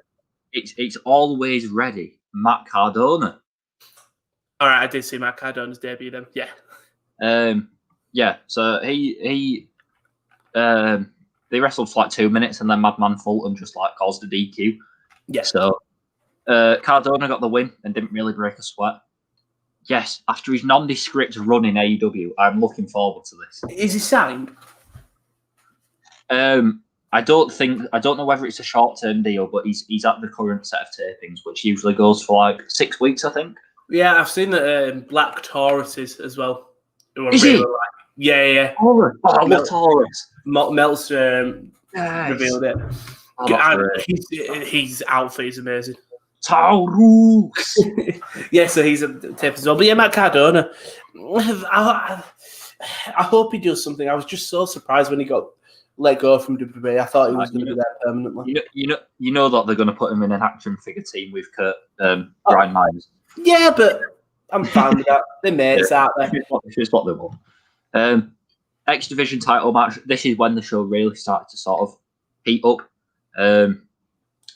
Speaker 2: It's always ready. Matt Cardona.
Speaker 1: All right, I did see Matt Cardona's debut then.
Speaker 2: Yeah. So he they wrestled for like 2 minutes, and then Madman Fulton just like caused a DQ.
Speaker 1: Yeah.
Speaker 2: So Cardona got the win and didn't really break a sweat. Yes, after his nondescript run in AEW, I'm looking forward to this.
Speaker 1: Is he signed?
Speaker 2: I don't know whether it's a short-term deal, but he's at the current set of tapings, which usually goes for like 6 weeks, I think.
Speaker 1: Yeah, I've seen that Black Taurus as well.
Speaker 2: Is he?
Speaker 1: Yeah.
Speaker 2: Oh, I love Taurus.
Speaker 1: Melt's revealed it. His outfit is amazing.
Speaker 2: Taurus.
Speaker 1: Yeah, so he's a tape as well. But yeah, Matt Cardona. I hope he does something. I was just so surprised when he got let go from WWE. I thought he was going to be there permanently.
Speaker 2: You know that they're going to put him in an action figure team with Brian Myers.
Speaker 1: Yeah, but I'm fine with that. They're mates, aren't they?
Speaker 2: This is what they want. X Division title match. This is when the show really started to sort of heat up.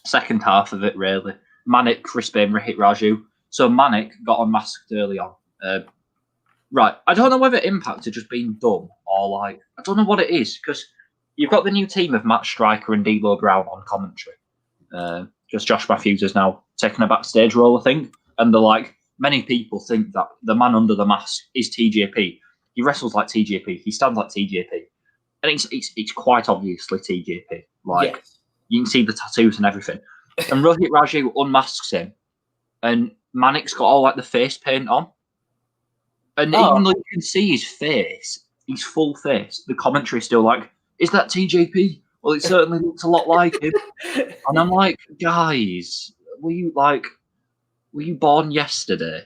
Speaker 2: Second half of it, really. Manik, Chris Bane, Rohit Raju. So Manik got unmasked early on. Right. I don't know whether Impact are just being dumb or I don't know what it is because you've got the new team of Matt Striker and D'Lo Brown on commentary. Just Josh Matthews is now taking a backstage role, I think. And many people think that the man under the mask is TJP. He wrestles like TJP. He stands like TJP. And it's quite obviously TJP.
Speaker 1: Yes.
Speaker 2: You can see the tattoos and everything. And Rohit Raju unmasks him. And Manik's got all the face paint on. And even though you can see his face, his full face, the commentary is still is that TJP? Well, it certainly looks a lot like him. And I'm like, guys, were you born yesterday?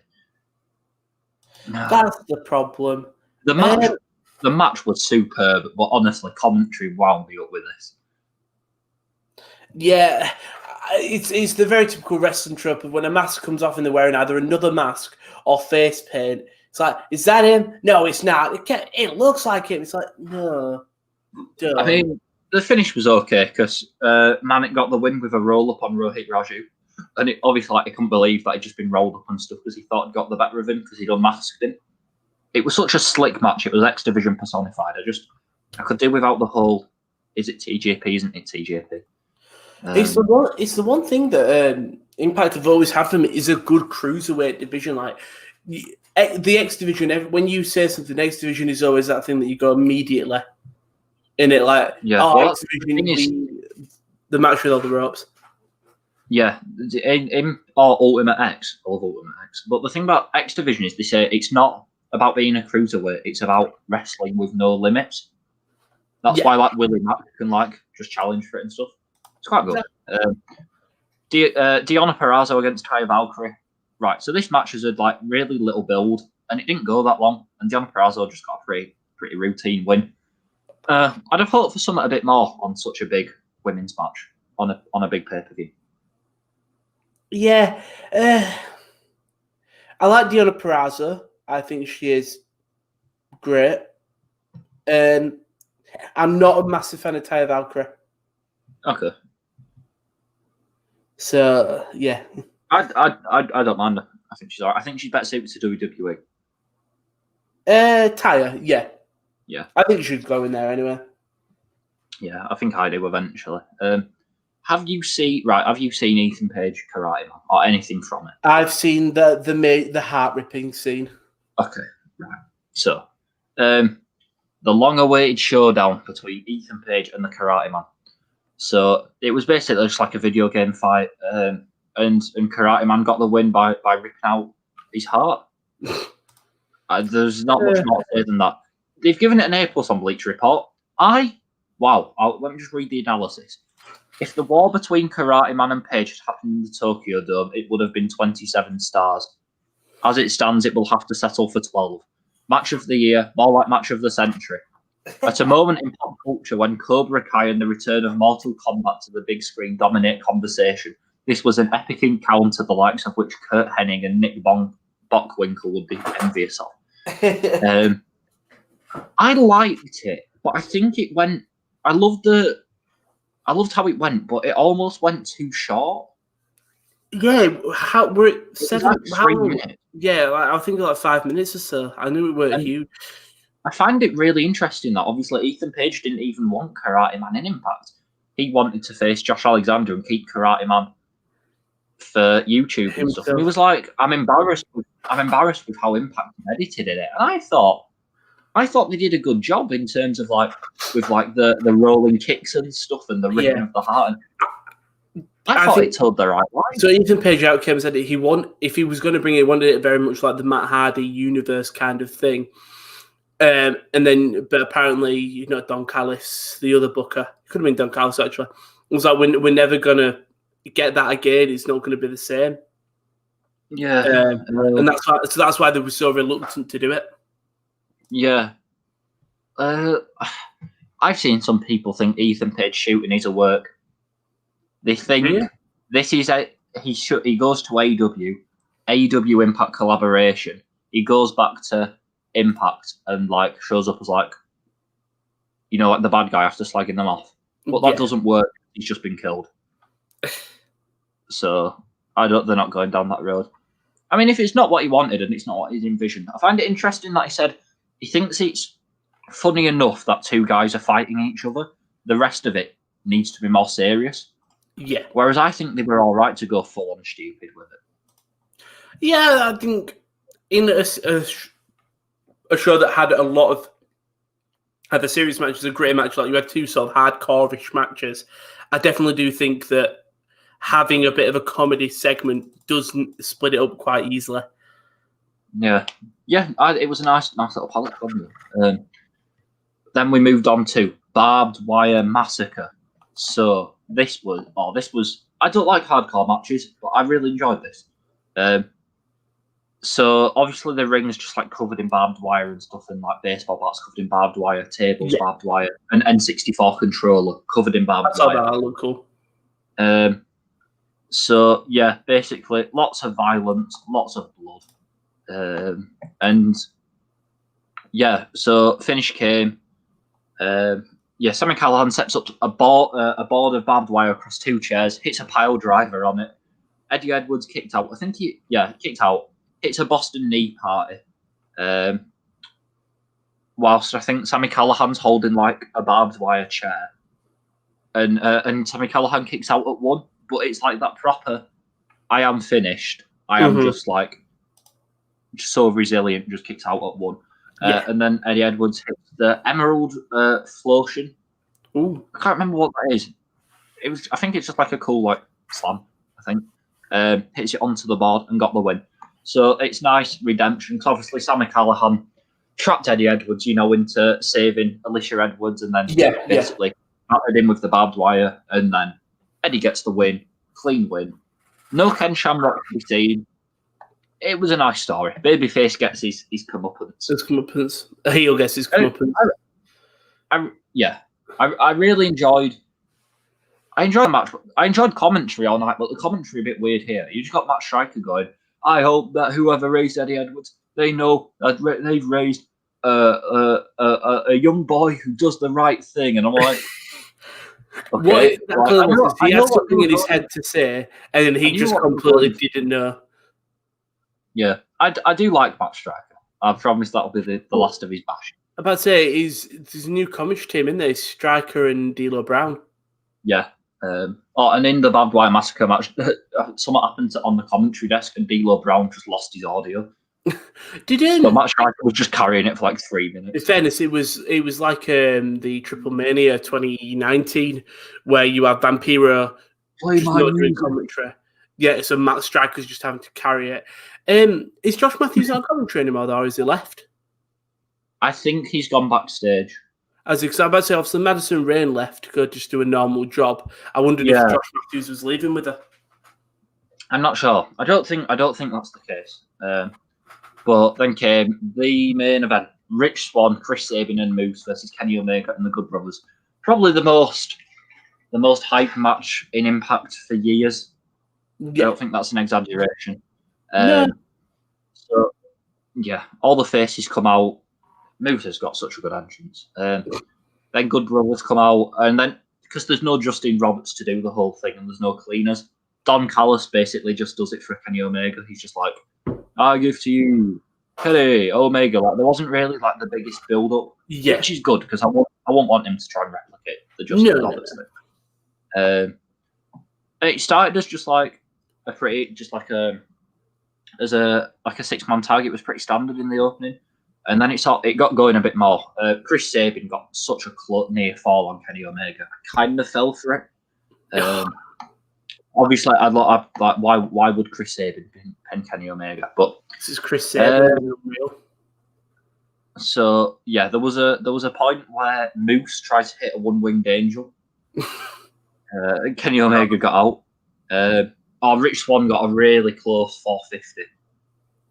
Speaker 2: No.
Speaker 1: That's the problem.
Speaker 2: The match was superb, but honestly, commentary wound me up with this.
Speaker 1: Yeah, it's the very typical wrestling trope of when a mask comes off and they're wearing either another mask or face paint. It's like, is that him? No, it's not. It looks like him. It's like, no. Duh.
Speaker 2: I mean, the finish was okay because Manik got the win with a roll up on Rohit Raju. And it obviously, he couldn't believe that he'd just been rolled up and stuff because he thought he'd got the better of him because he'd unmasked him. It was such a slick match. It was X Division personified. I could do without the whole, is it TJP, isn't it TJP?
Speaker 1: It's the one thing that Impact have always had for me is a good cruiserweight division. The X Division, when you say something, X Division is always that thing that you go immediately in it. X Division, the match with all the ropes.
Speaker 2: Yeah, or Ultimate X. I love Ultimate X. But the thing about X Division is they say it's not about being a cruiserweight. It's about wrestling with no limits. That's why Willie Mack can just challenge for it and stuff. It's quite good. Deonna Purrazzo against Taya Valkyrie. Right, so this match has had really little build, and it didn't go that long. And Deonna Purrazzo just got a pretty routine win. I'd have hoped for something a bit more on such a big women's match on a big pay-per-view.
Speaker 1: Yeah, I like Deonna Purrazzo. I think she is great. I'm not a massive fan of Taya Valkyrie.
Speaker 2: Okay.
Speaker 1: So yeah,
Speaker 2: I don't mind her. I think she's alright. I think she's better suited to WWE.
Speaker 1: Taya, yeah. I think she should go in there anyway.
Speaker 2: Yeah, I think I do eventually. Have you seen Ethan Page Karate Man or anything from it?
Speaker 1: I've seen the heart ripping scene.
Speaker 2: Okay, right. So, the long-awaited showdown between Ethan Page and the Karate Man. So it was basically just like a video game fight, and Karate Man got the win by ripping out his heart. There's not much more to say than that. They've given it an A+ on Bleacher Report. Let me just read the analysis. If the war between Karate Man and Page had happened in the Tokyo Dome, it would have been 27 stars. As it stands, it will have to settle for 12. Match of the year, more like match of the century. At a moment in pop culture when Cobra Kai and the return of Mortal Kombat to the big screen dominate conversation, this was an epic encounter the likes of which Kurt Hennig and Nick Bockwinkel would be envious of. I liked it, but I think it went. I loved how it went, but it almost went too short.
Speaker 1: Yeah, we're at 7
Speaker 2: minutes.
Speaker 1: Yeah, I think 5 minutes or so. I knew it weren't huge.
Speaker 2: I find it really interesting that obviously Ethan Page didn't even want Karate Man in Impact. He wanted to face Josh Alexander and keep Karate Man for YouTube and stuff. And he was like, I'm embarrassed with how Impact edited it. And I thought they did a good job in terms of the rolling kicks and stuff and the ripping of the heart. And I thought it told the right line.
Speaker 1: So Ethan Page out came and said that if he was going to bring it, he wanted it very much like the Matt Hardy universe kind of thing. But apparently, Don Callis, the other booker, it could have been Don Callis actually, it was like, we're never going to get that again. It's not going to be the same.
Speaker 2: Yeah.
Speaker 1: And that's why they were so reluctant to do it.
Speaker 2: Yeah. I've seen some people think Ethan Page shooting is a work. They think this is he goes to AEW Impact collaboration. He goes back to Impact and like shows up as like, like the bad guy after slagging them off. But that doesn't work. He's just been killed. So they're not going down that road. I mean, if it's not what he wanted and it's not what he's envisioned, I find it interesting that he said he thinks it's funny enough that two guys are fighting each other. The rest of it needs to be more serious.
Speaker 1: Yeah.
Speaker 2: Whereas I think they were all right to go full on stupid with it.
Speaker 1: Yeah, I think in a show that had a lot of the serious matches, a great match, like you had two sort of hardcore-ish matches, I definitely do think that having a bit of a comedy segment doesn't split it up quite easily.
Speaker 2: Yeah. It was a nice little palette, wasn't it? Then we moved on to Barbed Wire Massacre. So this was. I don't like hardcore matches, but I really enjoyed this. So obviously the ring is just like covered in barbed wire and stuff, and like baseball bats covered in barbed wire, tables barbed wire, an N64 controller covered in barbed wire.
Speaker 1: That look cool.
Speaker 2: So yeah, basically lots of violence, lots of blood, and yeah. So finish came. Sammy Callahan sets up a board of barbed wire across two chairs, hits a pile driver on it. Eddie Edwards kicked out. I think he kicked out. It's a Boston knee party. Whilst I think Sammy Callahan's holding like a barbed wire chair, and Sammy Callahan kicks out at one, but it's like that proper. I am finished. I am just like so resilient. Just kicks out at one, and then Eddie Edwards hits the Emerald Flotion.
Speaker 1: Ooh,
Speaker 2: I can't remember what that is. I think it's just like a cool like slam. I think hits it onto the board and got the win. So it's nice redemption because obviously Sammy Callahan trapped Eddie Edwards, into saving Alicia Edwards, and then basically battered him with the barbed wire, and then Eddie gets the win, clean win. No Ken Shamrock to be seen. It was a nice story. Babyface gets his comeuppance.
Speaker 1: His comeuppance. A heel gets his comeuppance.
Speaker 2: I really enjoyed. I enjoyed the match. I enjoyed commentary all night, but the commentary a bit weird here. You just got Matt Striker going, I hope that whoever raised Eddie Edwards, they know that they've raised a young boy who does the right thing. And I'm like, okay.
Speaker 1: He had something in his head to say, and then he just completely didn't know.
Speaker 2: Yeah, I do like Matt Striker. I promise that'll be the last of his bash.
Speaker 1: I'm about to say, there's a new commentary team in there, Striker and D'Lo Brown.
Speaker 2: Yeah. And in the Barbed Wire Massacre match, something happened on the commentary desk, and D'Lo Brown just lost his audio. So Matt Striker was just carrying it for like 3 minutes.
Speaker 1: In fairness, it was like the Triple Mania 2019, where you have Vampiro doing commentary. Yeah, so Matt Striker's just having to carry it. Is Josh Matthews on commentary anymore, or is he left?
Speaker 2: I think he's gone backstage.
Speaker 1: I'm about to say, obviously, Madison Rayne left to go just do a normal job. I wondered if Josh Matthews was leaving with her.
Speaker 2: I'm not sure. I don't think that's the case. But then came the main event: Rich Swann, Chris Sabin, and Moose versus Kenny Omega and the Good Brothers. Probably the most hype match in Impact for years. Yeah. I don't think that's an exaggeration. So yeah, all the faces come out. Moose has got such a good entrance. Then Good Brothers come out, and then because there's no Justin Roberts to do the whole thing, and there's no cleaners, Don Callis basically just does it for Kenny Omega. He's just like, I give to you, Kenny Omega. Like there wasn't really like the biggest build up, which is good because I won't want him to try and replicate the Justin Roberts thing. And it started as just like a 6-man tag. It was pretty standard in the opening. And then it got going a bit more. Chris Sabin got such a near fall on Kenny Omega. I kind of fell for it. Obviously, I'd like why would Chris Sabin pen Kenny Omega? But
Speaker 1: this is Chris Sabin.
Speaker 2: So yeah, there was a point where Moose tried to hit a one-winged angel. Kenny Omega got out. Rich Swann got a really close 450.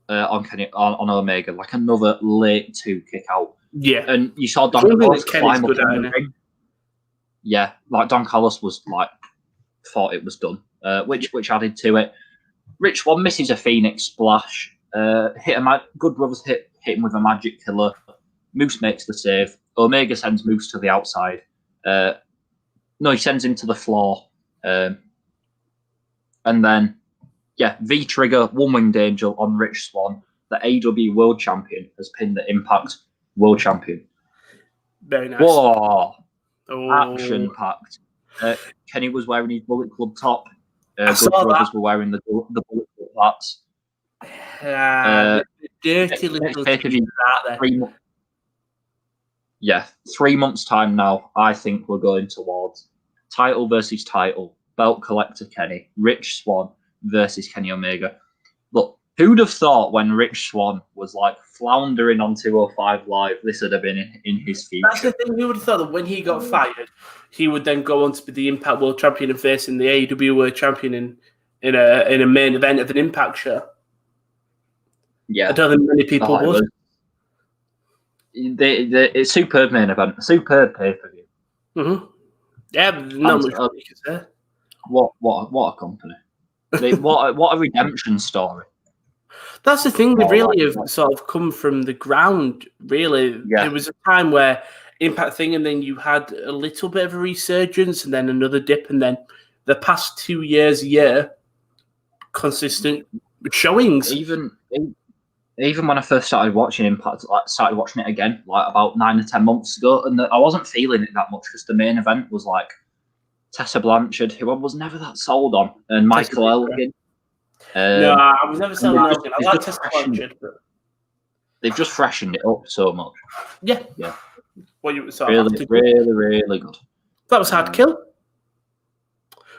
Speaker 2: On Omega, like another late 2 kick out.
Speaker 1: Yeah.
Speaker 2: And you saw Don
Speaker 1: Something
Speaker 2: Carlos
Speaker 1: that Kenny's
Speaker 2: climb up
Speaker 1: good
Speaker 2: in
Speaker 1: at,
Speaker 2: the
Speaker 1: isn't
Speaker 2: ring. Yeah, like Don Carlos was like thought it was done, which added to it. Rich Swann misses a Phoenix splash. Good Brothers hit him with a magic killer. Moose makes the save. Omega sends Moose to the outside. No, he sends him to the floor. And then, V-Trigger, One-Winged Angel on Rich Swann. The AW World Champion has pinned the Impact World Champion.
Speaker 1: Very nice.
Speaker 2: Whoa!
Speaker 1: Oh.
Speaker 2: Action-packed. Kenny was wearing his Bullet Club top.
Speaker 1: I
Speaker 2: Good
Speaker 1: saw
Speaker 2: Brothers
Speaker 1: that.
Speaker 2: were wearing the Bullet Club hats.
Speaker 1: The dirty little
Speaker 2: pay-per-view,
Speaker 1: out there.
Speaker 2: 3 months' time now, I think we're going towards title versus title, belt collector Kenny, Rich Swann versus Kenny Omega. Look, who'd have thought when Rich Swann was like floundering on 205 Live, this would have been in his future?
Speaker 1: That's the thing. We would have thought that when he got fired, he would then go on to be the Impact World Champion and facing the AEW World Champion in a main event of an Impact show.
Speaker 2: Yeah,
Speaker 1: I don't think many people would.
Speaker 2: It's superb main event, superb pay-per-view.
Speaker 1: Mm-hmm. Yeah, not much you can say.
Speaker 2: What a company! what a redemption story.
Speaker 1: That's the thing. They really have sort of come from the ground. Really, there was a time where Impact thing, and then you had a little bit of a resurgence, and then another dip, and then the past 2 years, consistent showings.
Speaker 2: Even when I first started watching Impact, started watching it again, about 9 or 10 months ago, and I wasn't feeling it that much because the main event was like Tessa Blanchard, who I was never that sold on, and Michael Elgin.
Speaker 1: No, I was never sold on Elgin. I like Tessa Blanchard, but
Speaker 2: they've just freshened it up so much.
Speaker 1: Yeah. Well,
Speaker 2: really good.
Speaker 1: That was hard to kill.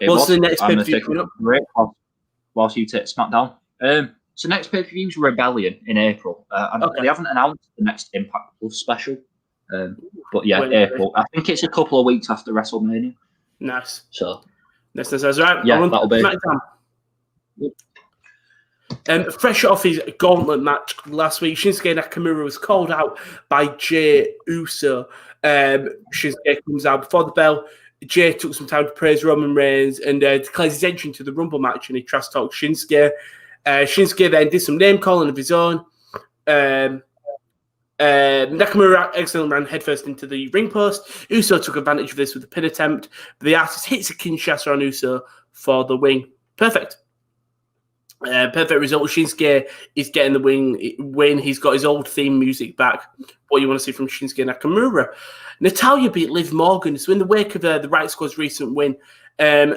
Speaker 1: What's the next pay-per-view coming up?
Speaker 2: Whilst you take SmackDown. So next pay-per-view is Rebellion in April. They haven't announced the next Impact Plus special. But April. I think it's a couple of weeks after WrestleMania.
Speaker 1: Nice.
Speaker 2: So
Speaker 1: that's right.
Speaker 2: Yeah, that'll be.
Speaker 1: Fresh off his gauntlet match last week, Shinsuke Nakamura was called out by Jey Uso. Shinsuke comes out before the bell. Jey took some time to praise Roman Reigns and declares his entry into the Rumble match, and he trash talked Shinsuke. Shinsuke then did some name calling of his own. Nakamura excellently ran headfirst into the ring post. Uso took advantage of this with a pin attempt, but the artist hits a Kinshasa on Uso for the win. Perfect result. Shinsuke is getting the win. He's got his old theme music back. What you want to see from Shinsuke Nakamura. Natalya beat Liv Morgan. So in the wake of the Riot Squad's recent win, they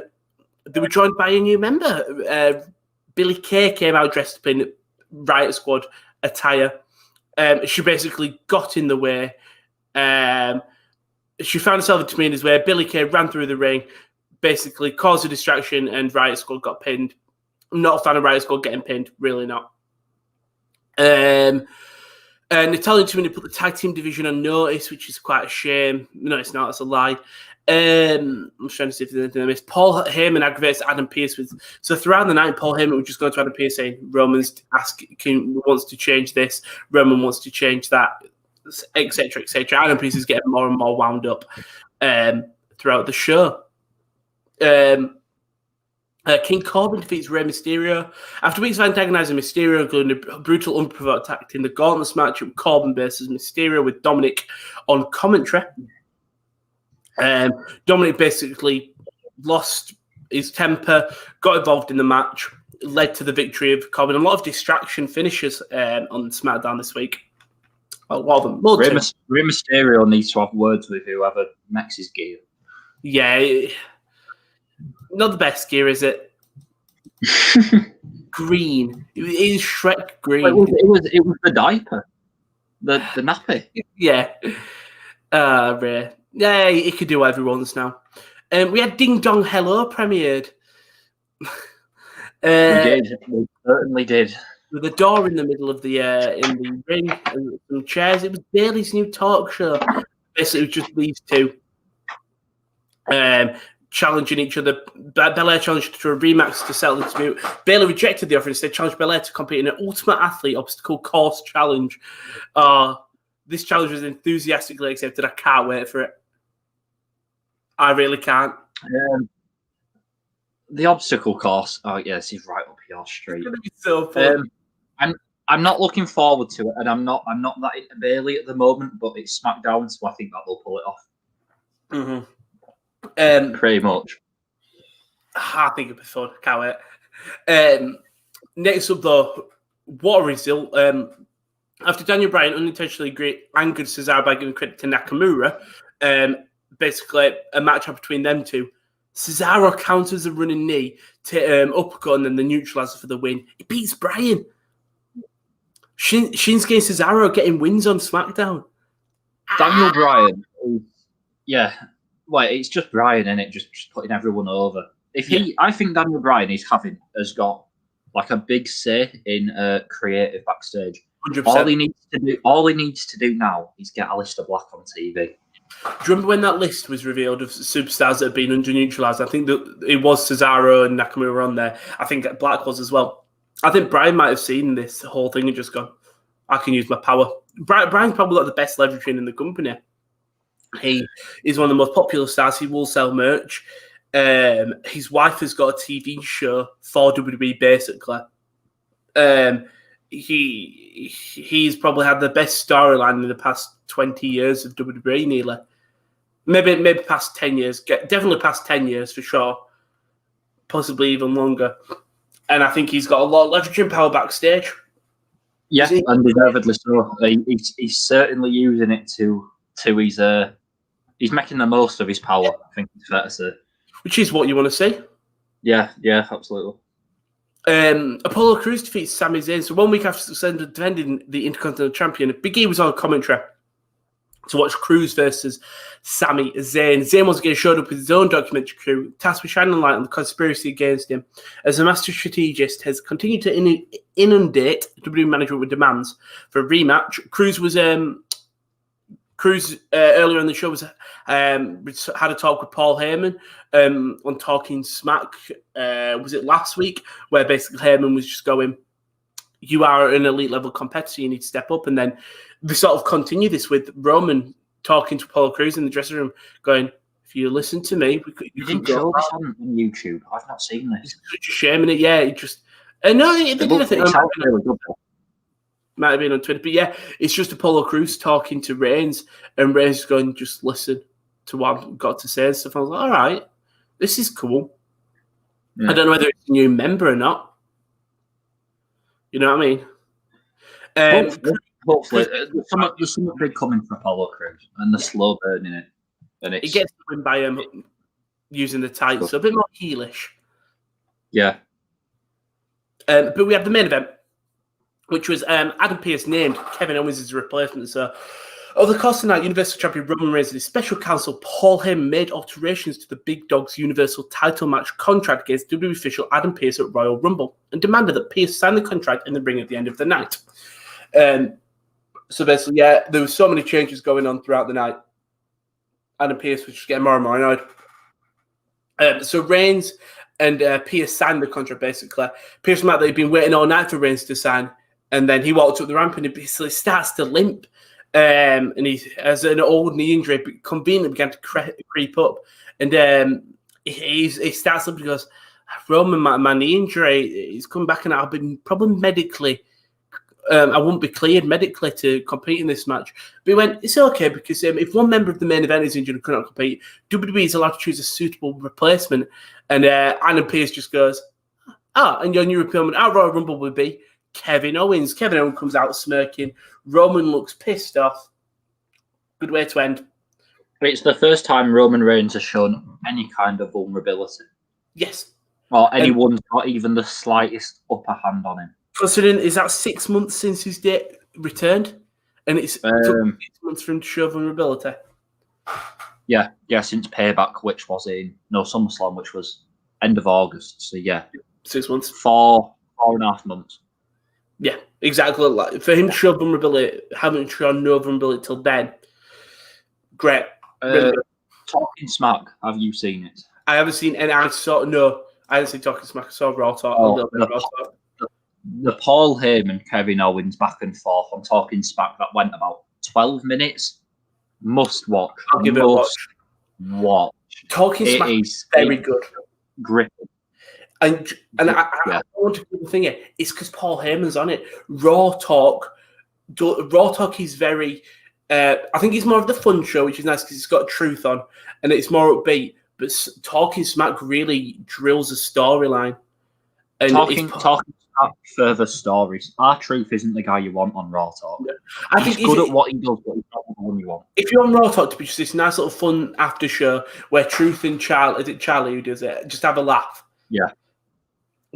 Speaker 1: were joined by a new member. Billie Kay came out dressed up in Riot Squad attire. She basically got in the way. She found herself in Tamina's way. Billie Kay ran through the ring, basically caused a distraction, and Riot Squad got pinned. I'm not a fan of Riot Squad getting pinned, really not. Natalya and Tamina put the tag team division on notice, which is quite a shame. No, it's not. It's a lie. I'm trying to see if there's anything I missed. Paul Heyman aggravates Adam Pearce with. So throughout the night, Paul Heyman would just go to Adam Pearce saying, Roman's wants to change this, Roman wants to change that, etc., etc. Adam Pearce is getting more and more wound up throughout the show. King Corbin defeats Rey Mysterio. After weeks of antagonizing Mysterio, including a brutal unprovoked attack in the Gauntlet match with Corbin versus Mysterio with Dominic on commentary. Dominic basically lost his temper, got involved in the match, led to the victory of Corbin. A lot of distraction finishes on SmackDown this week. A lot of them.
Speaker 2: Rey Mysterio needs to have words with whoever makes his gear.
Speaker 1: Yeah. Not the best gear, is it? Green. It is Shrek green.
Speaker 2: It was the diaper. The nappy.
Speaker 1: Yeah. Rare. Yeah, he could do whatever he wants now. We had Ding Dong Hello premiered.
Speaker 2: We did. We certainly did.
Speaker 1: With a door in the middle of the ring and some chairs. It was Bailey's new talk show. Basically, it was just these two. Challenging each other. Belair challenged to a rematch to settle the dispute. Bayley rejected the offer and instead challenged Belair to compete in an Ultimate Athlete Obstacle Course Challenge. The This challenge was enthusiastically accepted. I can't wait for it. I really can't.
Speaker 2: The obstacle course. Oh, yeah, this is right up your street.
Speaker 1: It's going to be so fun.
Speaker 2: I'm not looking forward to it, and I'm not that into Bailey at the moment, but it's SmackDown, so I think that will pull it off.
Speaker 1: Mm-hmm.
Speaker 2: Pretty much.
Speaker 1: I think it'll be fun. Can't wait. Next up, though, what a result. After Daniel Bryan unintentionally angered Cesaro by giving credit to Nakamura, basically a matchup between them two, Cesaro counters a running knee to uppercut and then the neutralizer for the win. He beats Bryan. Shinsuke and Cesaro are getting wins on SmackDown.
Speaker 2: Daniel Bryan, it's just Bryan, and it just putting everyone over. I think Daniel Bryan has got like a big say in creative backstage.
Speaker 1: 100%.
Speaker 2: All he needs to do now is get Aleister Black on TV.
Speaker 1: Do you remember when that list was revealed of superstars that had been under neutralized? I think that it was Cesaro and Nakamura on there. I think Black was as well. I think Bryan might have seen this whole thing and just gone, I can use my power. Bryan's probably got the best leveraging in the company. He is one of the most popular stars. He will sell merch. His wife has got a TV show for WWE, basically. He's probably had the best storyline in the past 20 years of WWE, nearly. Maybe past 10 years. Definitely past 10 years, for sure. Possibly even longer. And I think he's got a lot of leveraging power backstage.
Speaker 2: Yeah, and deservedly so. He's certainly using it to his... he's making the most of his power, I think it's fair to say.
Speaker 1: Which is what you want to see.
Speaker 2: Yeah, absolutely.
Speaker 1: Apollo Crews defeats Sami Zayn. So 1 week after defending the Intercontinental Champion, Big E was on commentary to watch Crews versus Sami Zayn. Zayn once again showed up with his own documentary crew, tasked with shining light on the conspiracy against him, as the master strategist has continued to inundate WWE management with demands for a rematch. Crews earlier in the show had a talk with Paul Heyman on Talking Smack. Was it last week? Where basically Heyman was just going, you are an elite level competitor, you need to step up. And then they sort of continue this with Roman talking to Apollo Crews in the dressing room, going, if you listen to me,
Speaker 2: you didn't show this on YouTube. I've not seen this.
Speaker 1: It's such a shame, innit? Yeah, it just... no, they did, I think. Might have been on Twitter. But yeah, it's just Apollo Crews talking to Reigns, and Reigns going, just listen to what I've got to say and stuff. I was like, all right, this is cool. Yeah. I don't know whether it's a new member or not. You know what I mean?
Speaker 2: Hopefully. There's something big coming for Apollo Crews, and the slow burning it. And
Speaker 1: he gets the win by using the title, so a bit more heelish.
Speaker 2: Yeah.
Speaker 1: But we have the main event, which was Adam Pearce named Kevin Owens as a replacement. So, over the course of the night, Universal Champion Roman Reigns and his special counsel, Paul Heyman, made alterations to the Big Dog's Universal title match contract against WWE official Adam Pearce at Royal Rumble and demanded that Pearce sign the contract in the ring at the end of the night. So basically, yeah, there were so many changes going on throughout the night. Adam Pearce was just getting more and more annoyed. So Reigns and Pearce signed the contract, basically. Pearce meant that he'd been waiting all night for Reigns to sign. And then he walked up the ramp and he basically starts to limp. And he has an old knee injury, but conveniently began to creep up. And he starts up and goes, Roman, my knee injury, he's come back and I've been probably medically, I won't be cleared medically to compete in this match. But he went, it's okay because if one member of the main event is injured and cannot compete, WWE is allowed to choose a suitable replacement. And Adam Pearce just goes, and your new replacement at Royal Rumble would be Kevin Owens. Kevin Owens comes out smirking. Roman looks pissed off. Good way to end.
Speaker 2: It's the first time Roman Reigns has shown any kind of vulnerability.
Speaker 1: Yes.
Speaker 2: Or anyone's got even the slightest upper hand on him.
Speaker 1: Considering, is that 6 months since his date returned? And it's took 6 months for him to show vulnerability?
Speaker 2: Yeah, since Payback, which was SummerSlam, which was end of August. So yeah.
Speaker 1: 6 months.
Speaker 2: 4.5 months.
Speaker 1: Yeah, exactly. Like, for him to show vulnerability, haven't shown no vulnerability till then. Great.
Speaker 2: Talking Smack, have you seen it?
Speaker 1: I haven't seen any. I haven't seen Talking Smack. I saw Raw Talk. A little bit of Raw Talk.
Speaker 2: The Paul Heyman, Kevin Owens back and forth on Talking Smack that went about 12 minutes. Must watch.
Speaker 1: I'll give it a watch.
Speaker 2: Watch.
Speaker 1: Talking Smack is very good.
Speaker 2: Gripping.
Speaker 1: And I want to put the thing here. It's because Paul Heyman's on it. Raw Talk is very. I think it's more of the fun show, which is nice because it's got truth on, and it's more upbeat. But Talking Smack really drills a storyline.
Speaker 2: Talking Smack further stories. R-Truth isn't the guy you want on Raw Talk.
Speaker 1: Yeah. I think
Speaker 2: he's good at what he does, but he's not the one you want.
Speaker 1: If you're on Raw Talk, to be just this nice little fun after show where Truth and Charlie, is it Charlie who does it? Just have a laugh.
Speaker 2: Yeah.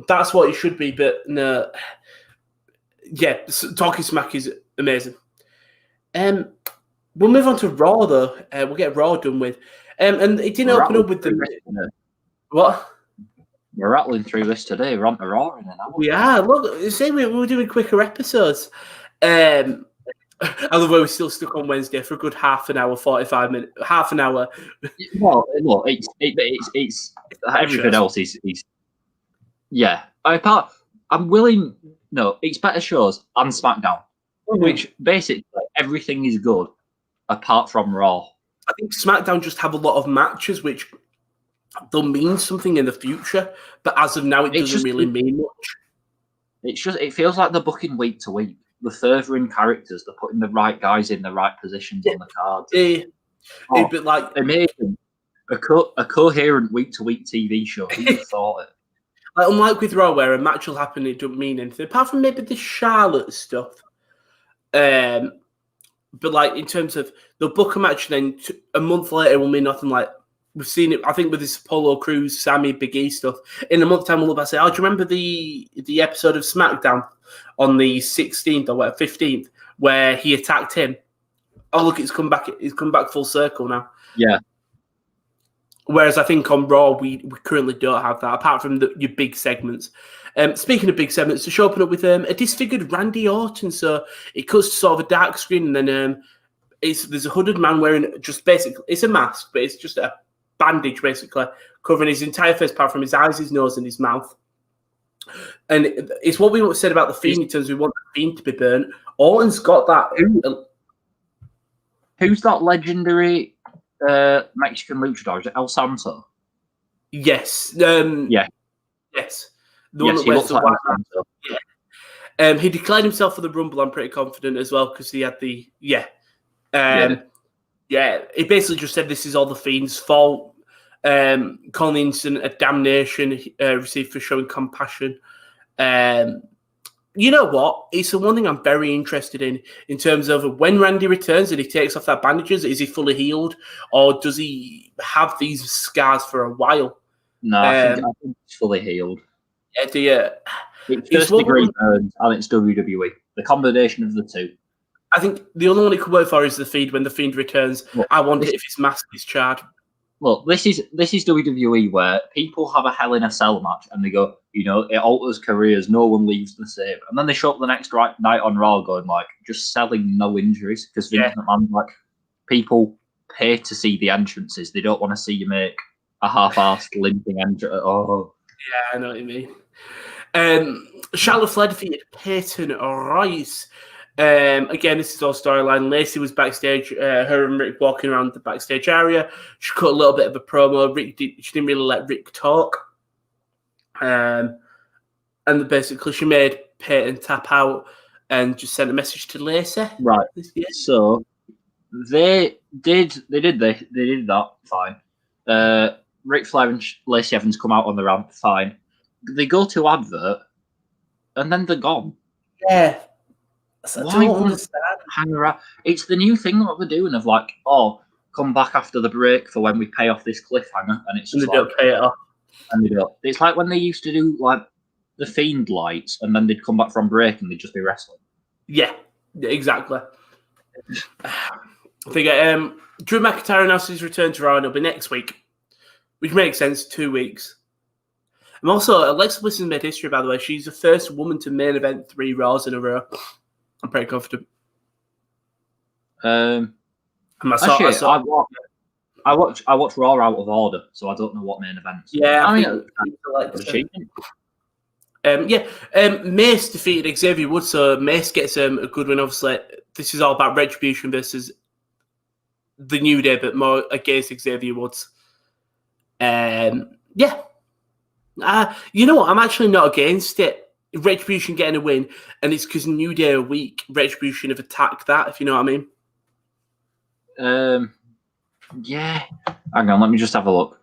Speaker 2: That's
Speaker 1: what it should be, but no. Yeah, Talking Smack is amazing. We'll move on to Raw, though. We'll get Raw done with. And it didn't open up with the... What?
Speaker 2: We're rattling through this today. We're on to Raw in an hour.
Speaker 1: We are. Look, say we were doing quicker episodes. I love where we're still stuck on Wednesday for a good half an hour, 45 minutes. Half an hour.
Speaker 2: Well, look, it's everything else is yeah. I'm willing. No, it's better shows and SmackDown, which basically everything is good apart from Raw.
Speaker 1: I think SmackDown just have a lot of matches which they'll mean something in the future, but as of now, it doesn't really mean much.
Speaker 2: It feels like they're booking week to week. They're furthering characters. They're putting the right guys in the right positions on the cards.
Speaker 1: But like
Speaker 2: amazing, a coherent week to week TV show. Who thought it?
Speaker 1: Like, unlike with Raw, where a match will happen, it doesn't mean anything apart from maybe the Charlotte stuff. But like in terms of they'll book a match, and then a month later will mean nothing. Like we've seen it, I think, with this Apollo Crews, Sammy, Big E stuff. In a month's time, we'll look back and say, "Oh, do you remember the episode of SmackDown on the 16th or 15th where he attacked him? Oh, look, it's come back. It's come back full circle now."
Speaker 2: Yeah.
Speaker 1: Whereas I think on Raw, we currently don't have that, apart from your big segments. Speaking of big segments, the show opened up with a disfigured Randy Orton. So it cuts to sort of a dark screen, and then there's a hooded man wearing just basically, it's a mask, but it's just a bandage basically covering his entire face, apart from his eyes, his nose, and his mouth. And it's what we said about the Fiend in terms of we want the Fiend to be burnt. Orton's got that.
Speaker 2: Who's that legendary Mexican luchador? Is it El Santo?
Speaker 1: Yes.
Speaker 2: Yeah.
Speaker 1: Yes.
Speaker 2: He looks like El Santo.
Speaker 1: Yeah. He declared himself for the Rumble. I'm pretty confident as well because he had the He basically just said this is all the Fiend's fault. Calling the incident a damnation received for showing compassion. You know what? It's the one thing I'm very interested in terms of when Randy returns and he takes off that bandages. Is he fully healed, or does he have these scars for a while?
Speaker 2: No, I think he's fully healed.
Speaker 1: Yeah,
Speaker 2: it's first degree burns and it's WWE. The combination of the two.
Speaker 1: I think the only one it could work for is the Fiend. When the Fiend returns, I wonder if his mask is charred.
Speaker 2: Look, this is WWE where people have a Hell in a Cell match and they go, it alters careers, no one leaves the same. And then they show up the next night on Raw going like, just selling no injuries. Because Vince McMahon's like, people pay to see the entrances. They don't want to see you make a half-assed limping entrance. Oh.
Speaker 1: Yeah, I know what you mean. Charlotte Flair defeated Peyton Royce. Again, this is all storyline. Lacey was backstage, her and Rick walking around the backstage area. She cut a little bit of a promo. She didn't really let Rick talk. And basically she made Peyton tap out and just sent a message to Lacey.
Speaker 2: Right. So they did that, fine. Ric Flair and Lacey Evans come out on the ramp, fine. They go to advert and then they're gone.
Speaker 1: Yeah.
Speaker 2: Why understand? Hang around? It's the new thing that we're doing of like, come back after the break for when we pay off this cliffhanger, and it's just
Speaker 1: they don't pay it off.
Speaker 2: And they don't. It's like when they used to do like the Fiend lights, and then they'd come back from break and they'd just be wrestling.
Speaker 1: Yeah, exactly. I think Drew McIntyre announced his return to Raw, and it'll be next week, which makes sense. 2 weeks. And also, Alexa Bliss has made history, by the way. She's the first woman to main event 3 Raws in a row. I'm pretty confident.
Speaker 2: I watch Raw out of order, so I don't know what main events.
Speaker 1: Yeah, Mace defeated Xavier Woods, so Mace gets a good win. Obviously, this is all about Retribution versus the New Day, but more against Xavier Woods. Yeah. You know what? I'm actually not against it. Retribution getting a win, and it's because New Day are weak. Retribution have attacked that, if you know what I
Speaker 2: mean. Yeah. Hang on, let me just have a look.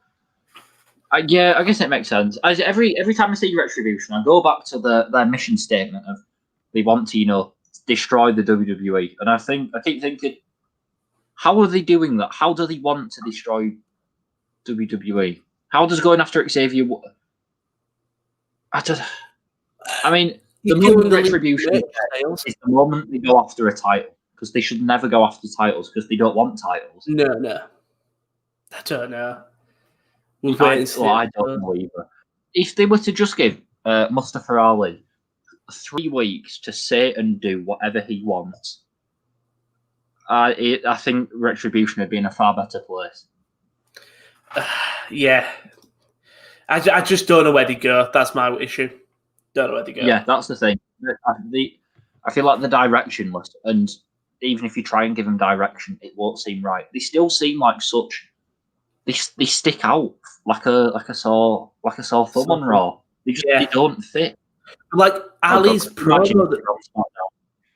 Speaker 2: I guess it makes sense. Every time I see Retribution, I go back to their mission statement of they want to, destroy the WWE, and I keep thinking, how are they doing that? How do they want to destroy WWE? How does going after Xavier? I mean, the moment Retribution is the moment they go after a title, because they should never go after titles because they don't want titles.
Speaker 1: No, I don't know.
Speaker 2: I don't know either. If they were to just give Mustafa Ali 3 weeks to say and do whatever he wants, I think Retribution would be in a far better place.
Speaker 1: Yeah. I just don't know where they go. That's my issue. Don't know where they go.
Speaker 2: Yeah, that's the thing. I feel like the directionless, and even if you try and give them direction, it won't seem right. They still seem like such. They stick out like a sore thumb on Raw. They don't fit.
Speaker 1: Like Ali's promo.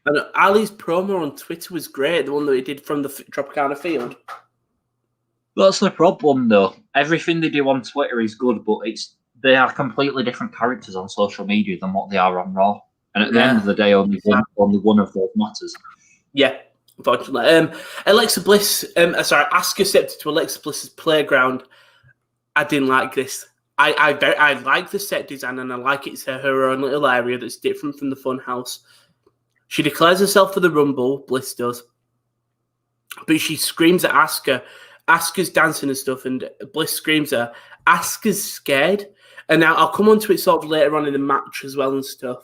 Speaker 1: And Ali's promo on Twitter was great. The one that he did from the Tropicana field.
Speaker 2: That's the problem, though. Everything they do on Twitter is good, but they are completely different characters on social media than what they are on Raw. And at the end of the day, only one of those matters. Yeah.
Speaker 1: Unfortunately. Alexa Bliss, Asuka stepped into Alexa Bliss's playground. I didn't like this. I like the set design, and I like it's her own little area that's different from the Fun House. She declares herself for the Rumble, Bliss does. But she screams at Asuka. Asuka's dancing and stuff, and Bliss screams at her. Asuka's scared. And now I'll come on to it sort of later on in the match as well and stuff.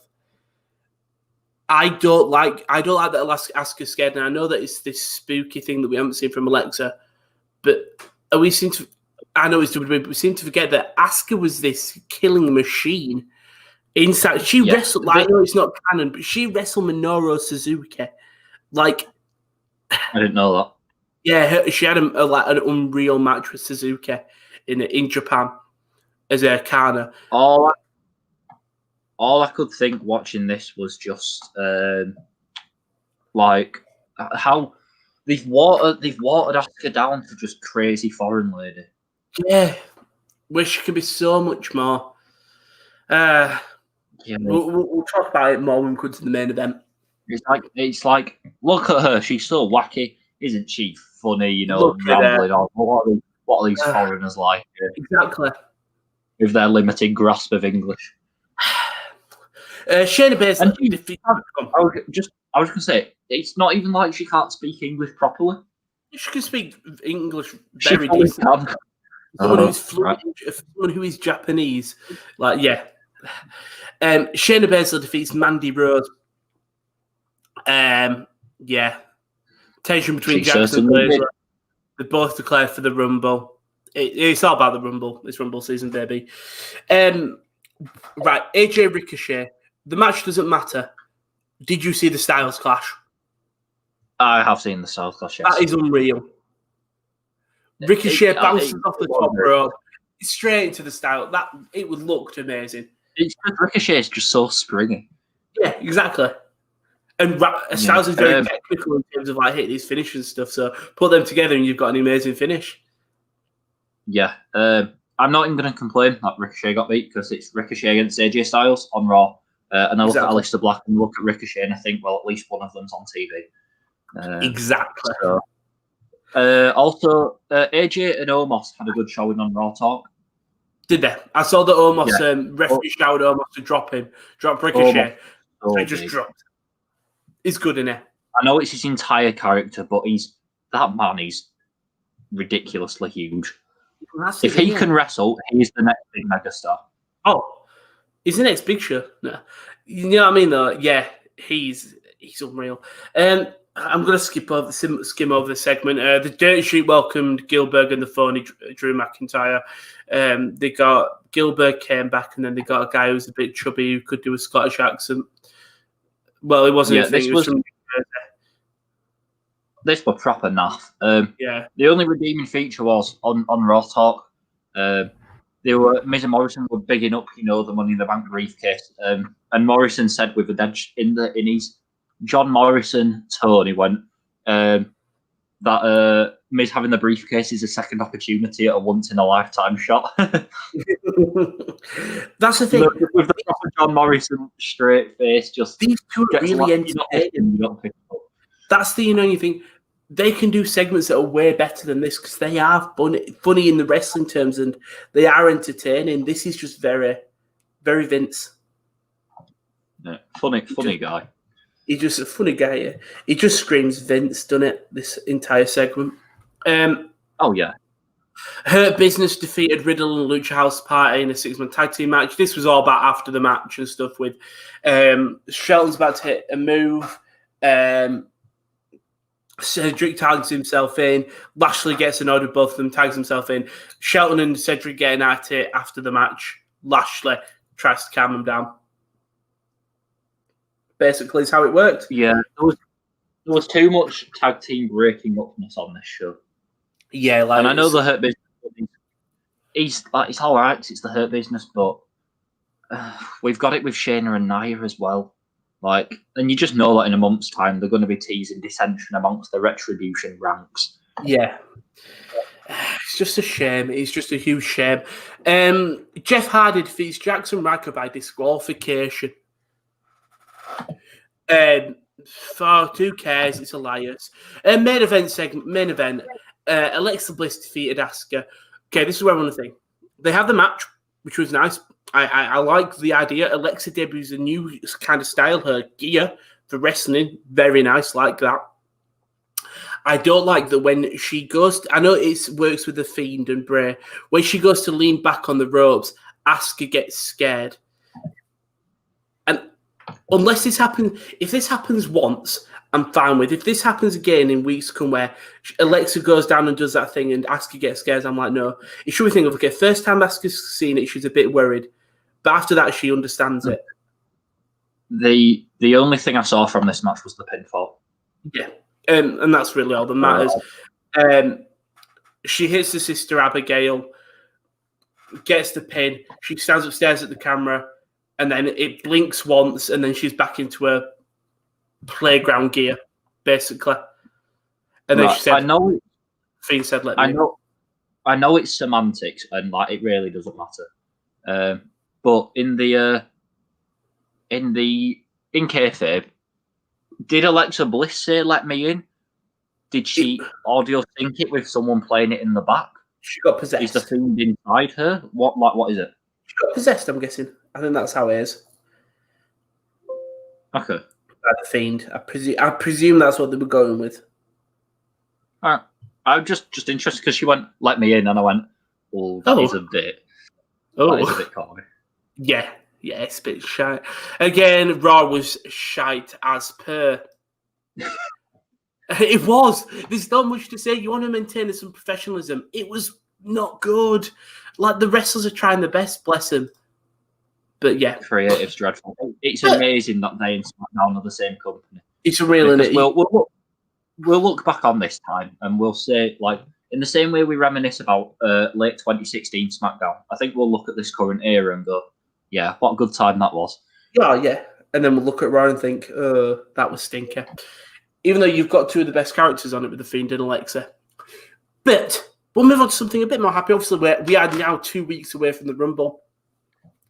Speaker 1: I don't like that Asuka's scared, and I know that it's this spooky thing that we haven't seen from Alexa, but we seem to, I know it's WWE, but we seem to forget that Asuka was this killing machine. Inside, she wrestled, I know it's not canon, but she wrestled Minoru Suzuki. Like,
Speaker 2: I didn't know that.
Speaker 1: Yeah, she had an unreal match with Suzuki in Japan as a Kana.
Speaker 2: All I could think watching this was just how they've watered Asuka down to just crazy foreign lady.
Speaker 1: Yeah, wish she could be so much more. We'll talk about it more when we come to the main event.
Speaker 2: It's like look at her, she's so wacky, isn't she? Funny, rambling on. What are these foreigners like?
Speaker 1: Exactly.
Speaker 2: With their limited grasp of English.
Speaker 1: Shayna Baszler.
Speaker 2: I was going to say, it's not even like she can't speak English properly.
Speaker 1: She can speak English very decently. Someone who's fluent, someone who is Japanese. Shayna Baszler defeats Mandy Rose. Tension between Jackson and Baszler. They both declared for the Rumble. It's all about the Rumble. It's Rumble season, baby. Right, AJ Ricochet. The match doesn't matter. Did you see the Styles Clash?
Speaker 2: I have seen the Styles Clash, yes.
Speaker 1: That is unreal. Ricochet bounces off the top rope straight into the style. It would look amazing.
Speaker 2: It's because Ricochet is just so springy.
Speaker 1: Yeah, exactly. And Styles is very technical in terms of hitting these finishes and stuff. So put them together and you've got an amazing finish.
Speaker 2: Yeah. I'm not even going to complain that Ricochet got beat because it's Ricochet against AJ Styles on Raw. And I look at Aleister Black and look at Ricochet and I think, well, at least one of them's on TV.
Speaker 1: Exactly.
Speaker 2: So, also, AJ and Omos had a good showing on Raw Talk.
Speaker 1: Did they? I saw that Omos referee shouted Omos to drop Ricochet. So he just dropped. He's good in it.
Speaker 2: I know it's his entire character, but that man is ridiculously huge. If he can wrestle, he's the next big megastar.
Speaker 1: Oh, he's the next Big Show. No. You know what I mean, though? Yeah, he's unreal. I'm going to skim over the segment. The Dirty Street welcomed Gilbert and the phony Drew McIntyre. They got Gilbert came back, and then they got a guy who was a bit chubby who could do a Scottish accent. Well, it wasn't a thing. It was from
Speaker 2: this were proper naff.
Speaker 1: Yeah.
Speaker 2: The only redeeming feature was on Raw Talk. Miz and Morrison were bigging up, the Money in the Bank briefcase. And Morrison said with a dead in his John Morrison tone, he went that Miz having the briefcase is a second opportunity at a once in a lifetime shot.
Speaker 1: That's the thing.
Speaker 2: With the proper John Morrison straight face, just
Speaker 1: these two are really entertaining. That's the annoying thing. They can do segments that are way better than this because they are funny in the wrestling terms and they are entertaining. This is just very, very Vince.
Speaker 2: Yeah, funny guy.
Speaker 1: He's just a funny guy. Yeah. He just screams Vince, doesn't it? This entire segment.
Speaker 2: Oh yeah.
Speaker 1: Hurt Business defeated Riddle and Lucha House Party in a 6-man tag team match. This was all about after the match and stuff with Shelton's about to hit a move. Cedric tags himself in. Lashley gets annoyed with both of them, tags himself in. Shelton and Cedric getting at it after the match. Lashley tries to calm him down. Basically, is how it worked.
Speaker 2: Yeah, there was too much tag team breaking upness on this show.
Speaker 1: Yeah,
Speaker 2: and I know the Hurt Business. It's all right. It's the Hurt Business, but we've got it with Shayna and Nia as well. And you just know that in a month's time they're going to be teasing dissension amongst the Retribution ranks.
Speaker 1: Yeah, it's just a shame. It's just a huge shame. Jeff Hardy defeats Jackson Ryker by disqualification. Who cares? It's Elias. Main event. Alexa Bliss defeated Asuka. Okay, this is where I want to think. They have the match, which was nice. I like the idea. Alexa debuts a new kind of style, her gear for wrestling. Very nice, like that. I don't like that when she goes... I know it works with The Fiend and Bray. When she goes to lean back on the ropes, Asuka gets scared. And unless this happens... If this happens once, I'm fine with. If this happens again in weeks to come where Alexa goes down and does that thing and Asuka gets scared, I'm like, no. It should be thinking of, okay, first time Asuka's seen it, she's a bit worried. But after that, she understands it.
Speaker 2: The only thing I saw from this match was the pinfall.
Speaker 1: Yeah. And that's really all that matters. She hits her sister Abigail, gets the pin. She stands upstairs at the camera, and then it blinks once, and then she's back into her playground gear, basically. And then she said,
Speaker 2: I know.
Speaker 1: Fiend said, "Let me."
Speaker 2: I know it's semantics, and it really doesn't matter. But in kayfabe, did Alexa Bliss say "Let me in"? Did she audio sync it with someone playing it in the back?
Speaker 1: She got possessed.
Speaker 2: Is the Fiend inside her? What is it?
Speaker 1: She got possessed, I'm guessing. I think that's how it is.
Speaker 2: Okay.
Speaker 1: By the Fiend. I presume that's what they were going with.
Speaker 2: All right. I was just interested because she went, "Let me in," and I went, "Oh, that is a bit. That is a bit corny."
Speaker 1: Yeah, it's a bit shite. Again, Raw was shite as per. It was. There's not much to say. You want to maintain some professionalism. It was not good. The wrestlers are trying their best, bless them. But yeah.
Speaker 2: Creative's dreadful. It's amazing that they and SmackDown are the same company.
Speaker 1: It's real, isn't it?
Speaker 2: We'll look back on this time and we'll say, in the same way we reminisce about late 2016 SmackDown, I think we'll look at this current era and go, yeah, what a good time that was.
Speaker 1: Yeah. And then we'll look at Raw and think, that was stinker. Even though you've got two of the best characters on it with The Fiend and Alexa. But we'll move on to something a bit more happy. Obviously, we are now 2 weeks away from the Rumble.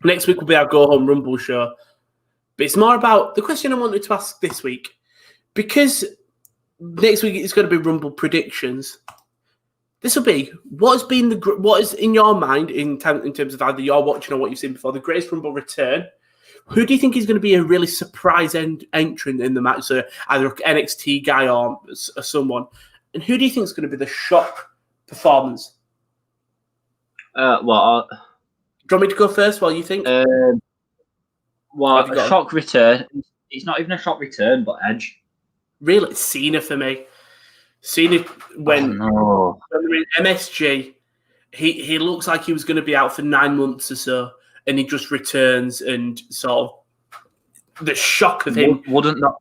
Speaker 1: Next week will be our go-home Rumble show. But it's more about the question I wanted to ask this week. Because next week it's going to be Rumble predictions. This will be, what is in your mind, in terms of either you're watching or what you've seen before, the greatest Rumble return? Who do you think is going to be a really surprise entrant in the match? So either an NXT guy or someone. And who do you think is going to be the shock performance?
Speaker 2: Do you want
Speaker 1: me to go first while you think?
Speaker 2: A shock return. It's not even a shock return, but Edge.
Speaker 1: Really? Cena for me. Cena, when they were in MSG, he looks like he was going to be out for 9 months or so. And he just returns, and sort of the shock of him. Wouldn't that?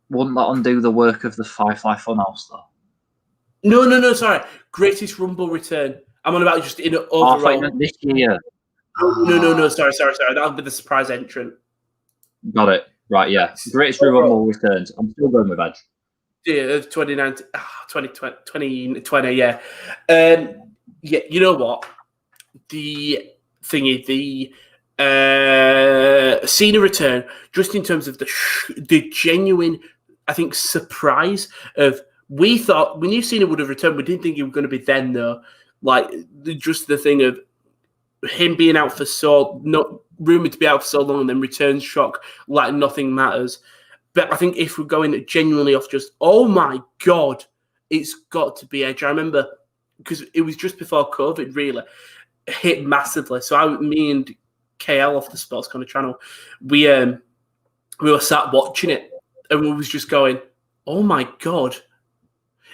Speaker 2: Wouldn't that undo the work of the Firefly Funhouse, though?
Speaker 1: No, sorry. Greatest Rumble return. I'm on about just in an
Speaker 2: Oh, I thought you
Speaker 1: overall.
Speaker 2: meant this year.
Speaker 1: No, sorry. That'll be the surprise entrant.
Speaker 2: Got it. Right, yeah. Greatest Rumble returns. I'm still going with Edge.
Speaker 1: Yeah, 2020, yeah. Yeah, you know what? The thingy, the Cena return, just in terms of the genuine, I think, surprise of we knew Cena would have returned. We didn't think he was going to be then, though. Like, just the thing of him being out for not rumored to be out for so long and then returns shock like nothing matters. But I think if we're going genuinely off just, oh my God, it's got to be Edge. I remember because it was just before COVID really hit massively. So me and KL off the Sports Corner channel, we were sat watching it and we was just going, oh my God.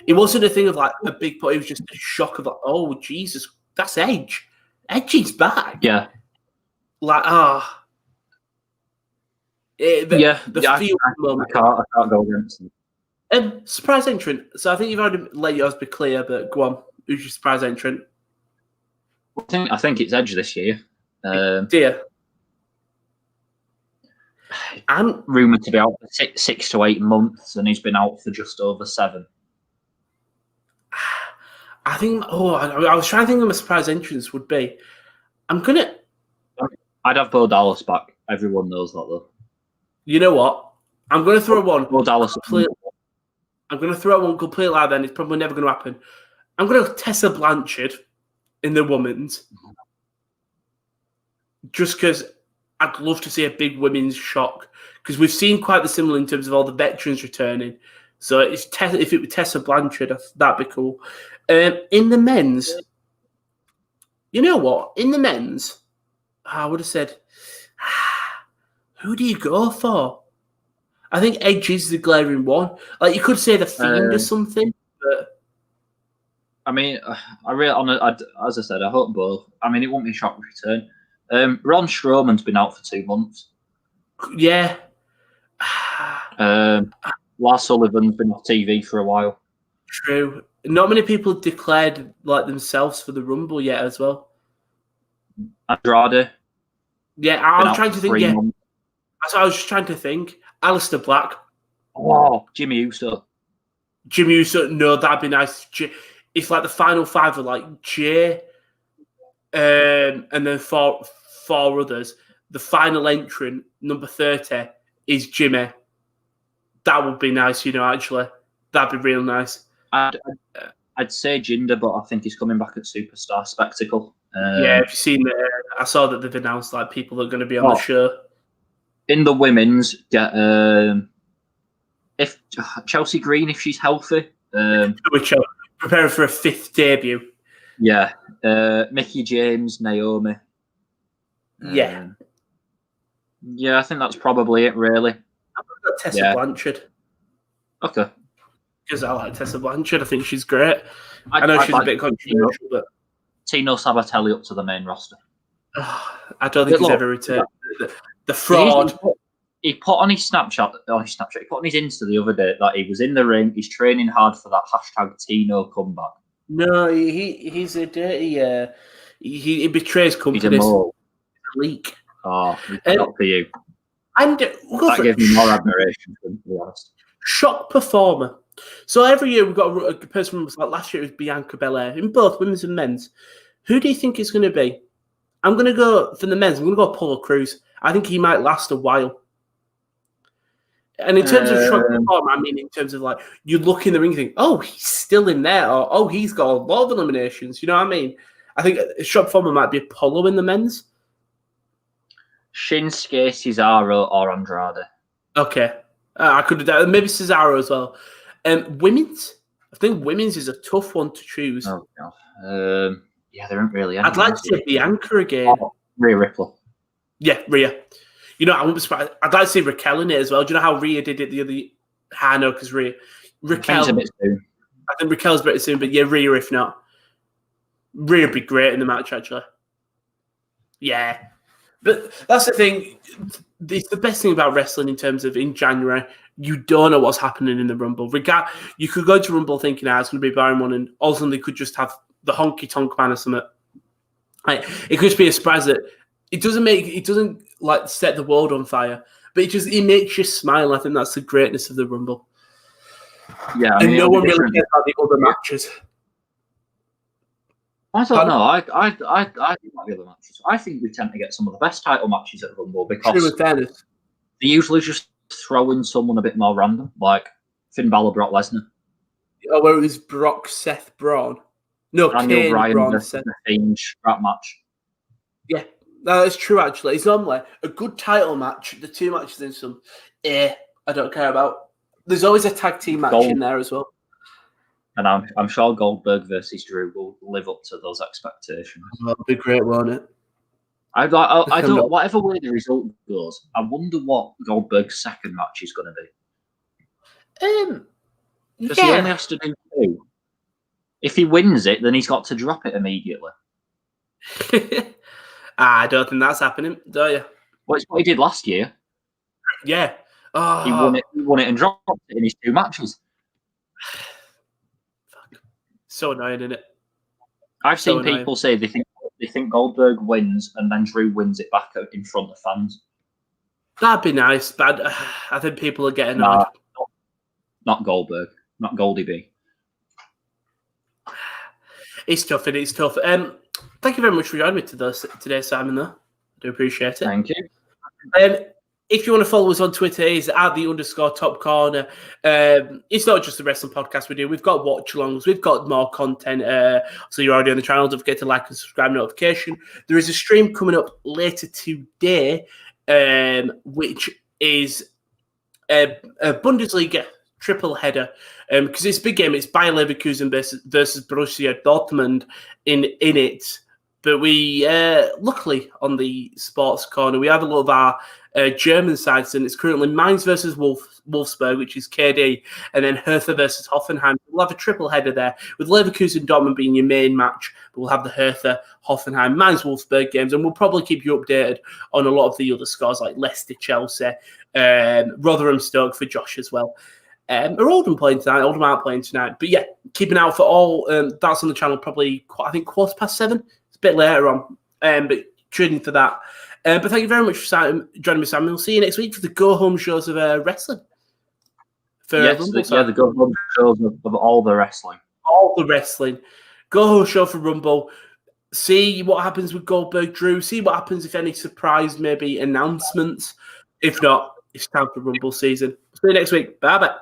Speaker 1: It wasn't a thing of like a big point. It was just a shock of like, oh Jesus, that's Edge. Edge is back.
Speaker 2: Yeah.
Speaker 1: Like, the feel moment.
Speaker 2: I can't go against them.
Speaker 1: Surprise entrant. So I think you've already let yours be clear, but go on. Who's your surprise entrant?
Speaker 2: I think it's Edge this year.
Speaker 1: Dear.
Speaker 2: I'm rumoured to be out for 6 to 8 months, and he's been out for just over 7.
Speaker 1: I think. I was trying to think of my surprise entrance would be.
Speaker 2: I'd have Bo Dallas back. Everyone knows that, though.
Speaker 1: You know what? I'm going to throw one.
Speaker 2: Bo Dallas.
Speaker 1: I'm going to throw one completely out. Then it's probably never going to happen. I'm going to go Tessa Blanchard in the women's, just because I'd love to see a big women's shock because we've seen quite the similar in terms of all the veterans returning. So if it were Tessa Blanchard, that'd be cool. In the men's, you know what? In the men's, I would have said, who do you go for? I think Edge is the glaring one. Like you could say the Fiend or something, but
Speaker 2: I mean, as I said, I hope both. I mean, it won't be a shock return. Ron Strowman's been out for 2 months.
Speaker 1: Yeah.
Speaker 2: Lars Sullivan's been off TV for a while.
Speaker 1: True. Not many people declared like themselves for the Rumble yet as well.
Speaker 2: Andrade.
Speaker 1: Yeah, I was trying to think. Yeah, so I was just trying to think. Aleister Black.
Speaker 2: Oh, Jimmy Uso.
Speaker 1: No, that'd be nice. If like the final 5 are like Jay, and then four others. The final entrant, number 30, is Jimmy. That would be nice, actually. That'd be real nice.
Speaker 2: I'd say Jinder, but I think he's coming back at Superstar Spectacle.
Speaker 1: Yeah, have you seen I saw that they've announced like people that are going to be on the show.
Speaker 2: In the women's, get if Chelsea Green, if she's healthy.
Speaker 1: Preparing for a 5th debut.
Speaker 2: Yeah. Mickie James, Naomi.
Speaker 1: Yeah.
Speaker 2: Yeah, I think that's probably it, really.
Speaker 1: I've got Tessa Blanchard.
Speaker 2: Okay.
Speaker 1: Because I like Tessa Blanchard. I think she's great. I know she's a bit controversial, but
Speaker 2: Tino Sabatelli up to the main roster.
Speaker 1: I don't think he's ever returned. The fraud.
Speaker 2: He put on his Snapchat. He put on his Insta the other day that he was in the ring. He's training hard for that #Tino comeback.
Speaker 1: No, he's a dirty. He betrays companies.
Speaker 2: He's a mole.
Speaker 1: Leak.
Speaker 2: Oh, not for you.
Speaker 1: And
Speaker 2: that gives me more admiration, to be honest.
Speaker 1: Shock performer. So every year we've got a person. Like last year it was Bianca Belair in both women's and men's. Who do you think it's going to be? I'm going to go for the men's. I'm going to go Apollo Crews. I think he might last a while. And in terms of shock performer, I mean in terms of like you look in the ring and think, oh, he's still in there, or oh, he's got a lot of eliminations. You know what I mean? I think a shock performer might be Apollo in the men's.
Speaker 2: Shinsuke, Cesaro, or Andrade.
Speaker 1: Okay. I could have done maybe Cesaro as well. Women's? I think women's is a tough one to choose.
Speaker 2: Oh, God. Yeah, there aren't really any.
Speaker 1: I'd like to see Bianca again.
Speaker 2: Oh, Rhea Ripley.
Speaker 1: Yeah, Rhea. I wouldn't be surprised. I'd like to see Raquel in it as well. Do you know how Rhea did it the other year? I know, because Raquel.
Speaker 2: A bit soon.
Speaker 1: I think Raquel's better soon, but yeah, Rhea if not. Rhea would be great in the match, actually. Yeah. But that's the thing. It's the best thing about wrestling in terms of in January. you don't know what's happening in the Rumble. You could go to Rumble thinking, it's going to be Baron 1, and all of a sudden they could just have the honky tonk man or something. Like, it could just be a surprise that it doesn't like set the world on fire, but it makes you smile. I think that's the greatness of the Rumble.
Speaker 2: Yeah,
Speaker 1: and no one really cares about the other matches.
Speaker 2: I don't know. I like the other matches. I think we tend to get some of the best title matches at Rumble because they usually just throw in someone a bit more random, like Finn Balor, Brock Lesnar.
Speaker 1: Oh, where it was Brock, Seth, Braun. No, Kane, Braun, Seth.
Speaker 2: The strap match.
Speaker 1: Yeah, that's true, actually. It's normally a good title match. The two matches in some, I don't care about. There's always a tag team match in there as well.
Speaker 2: And I'm sure Goldberg versus Drew will live up to those expectations.
Speaker 1: That'll be great, won't it?
Speaker 2: I don't. Whatever way the result goes, I wonder what Goldberg's second match is going to be. Because he only has to do 2. If he wins it, then he's got to drop it immediately.
Speaker 1: I don't think that's happening, do you?
Speaker 2: Well, it's what he did last year.
Speaker 1: Yeah.
Speaker 2: He won it and dropped it in his 2 matches.
Speaker 1: Fuck. So annoying, isn't it?
Speaker 2: I've seen people say they think Goldberg wins and then Drew wins it back in front of fans.
Speaker 1: That'd be nice, but I think people are getting annoyed.
Speaker 2: Not Goldberg. Not Goldie B.
Speaker 1: It's tough, and it's tough. Thank you very much for joining me today, Simon, though. I do appreciate it.
Speaker 2: Thank you.
Speaker 1: If you want to follow us on Twitter, it's @the_top corner. It's not just the wrestling podcast we do. We've got watch-alongs. We've got more content. So you're already on the channel. Don't forget to like and subscribe notification. There is a stream coming up later today, which is a Bundesliga triple header. Because it's a big game. It's Bayer Leverkusen versus Borussia Dortmund in it. But we, luckily, on the sports corner, we have a lot of our German sides, and it's currently Mainz versus Wolfsburg, which is KD, and then Hertha versus Hoffenheim. We'll have a triple header there, with Leverkusen Dortmund being your main match, but we'll have the Hertha, Hoffenheim, Mainz, Wolfsburg games, and we'll probably keep you updated on a lot of the other scores, like Leicester, Chelsea, Rotherham, Stoke for Josh as well. Oldham aren't playing tonight, but yeah, keep an eye out for all. That's on the channel probably, I think, 7:15. Bit later on, but tuning for that. But thank you very much for joining me, Sam. We'll see you next week for the go-home shows of wrestling.
Speaker 2: The go-home shows of all the wrestling.
Speaker 1: All the wrestling. Go-home show for Rumble. See what happens with Goldberg, Drew. See what happens if any surprise, maybe announcements. If not, it's time for Rumble season. See you next week. Bye-bye.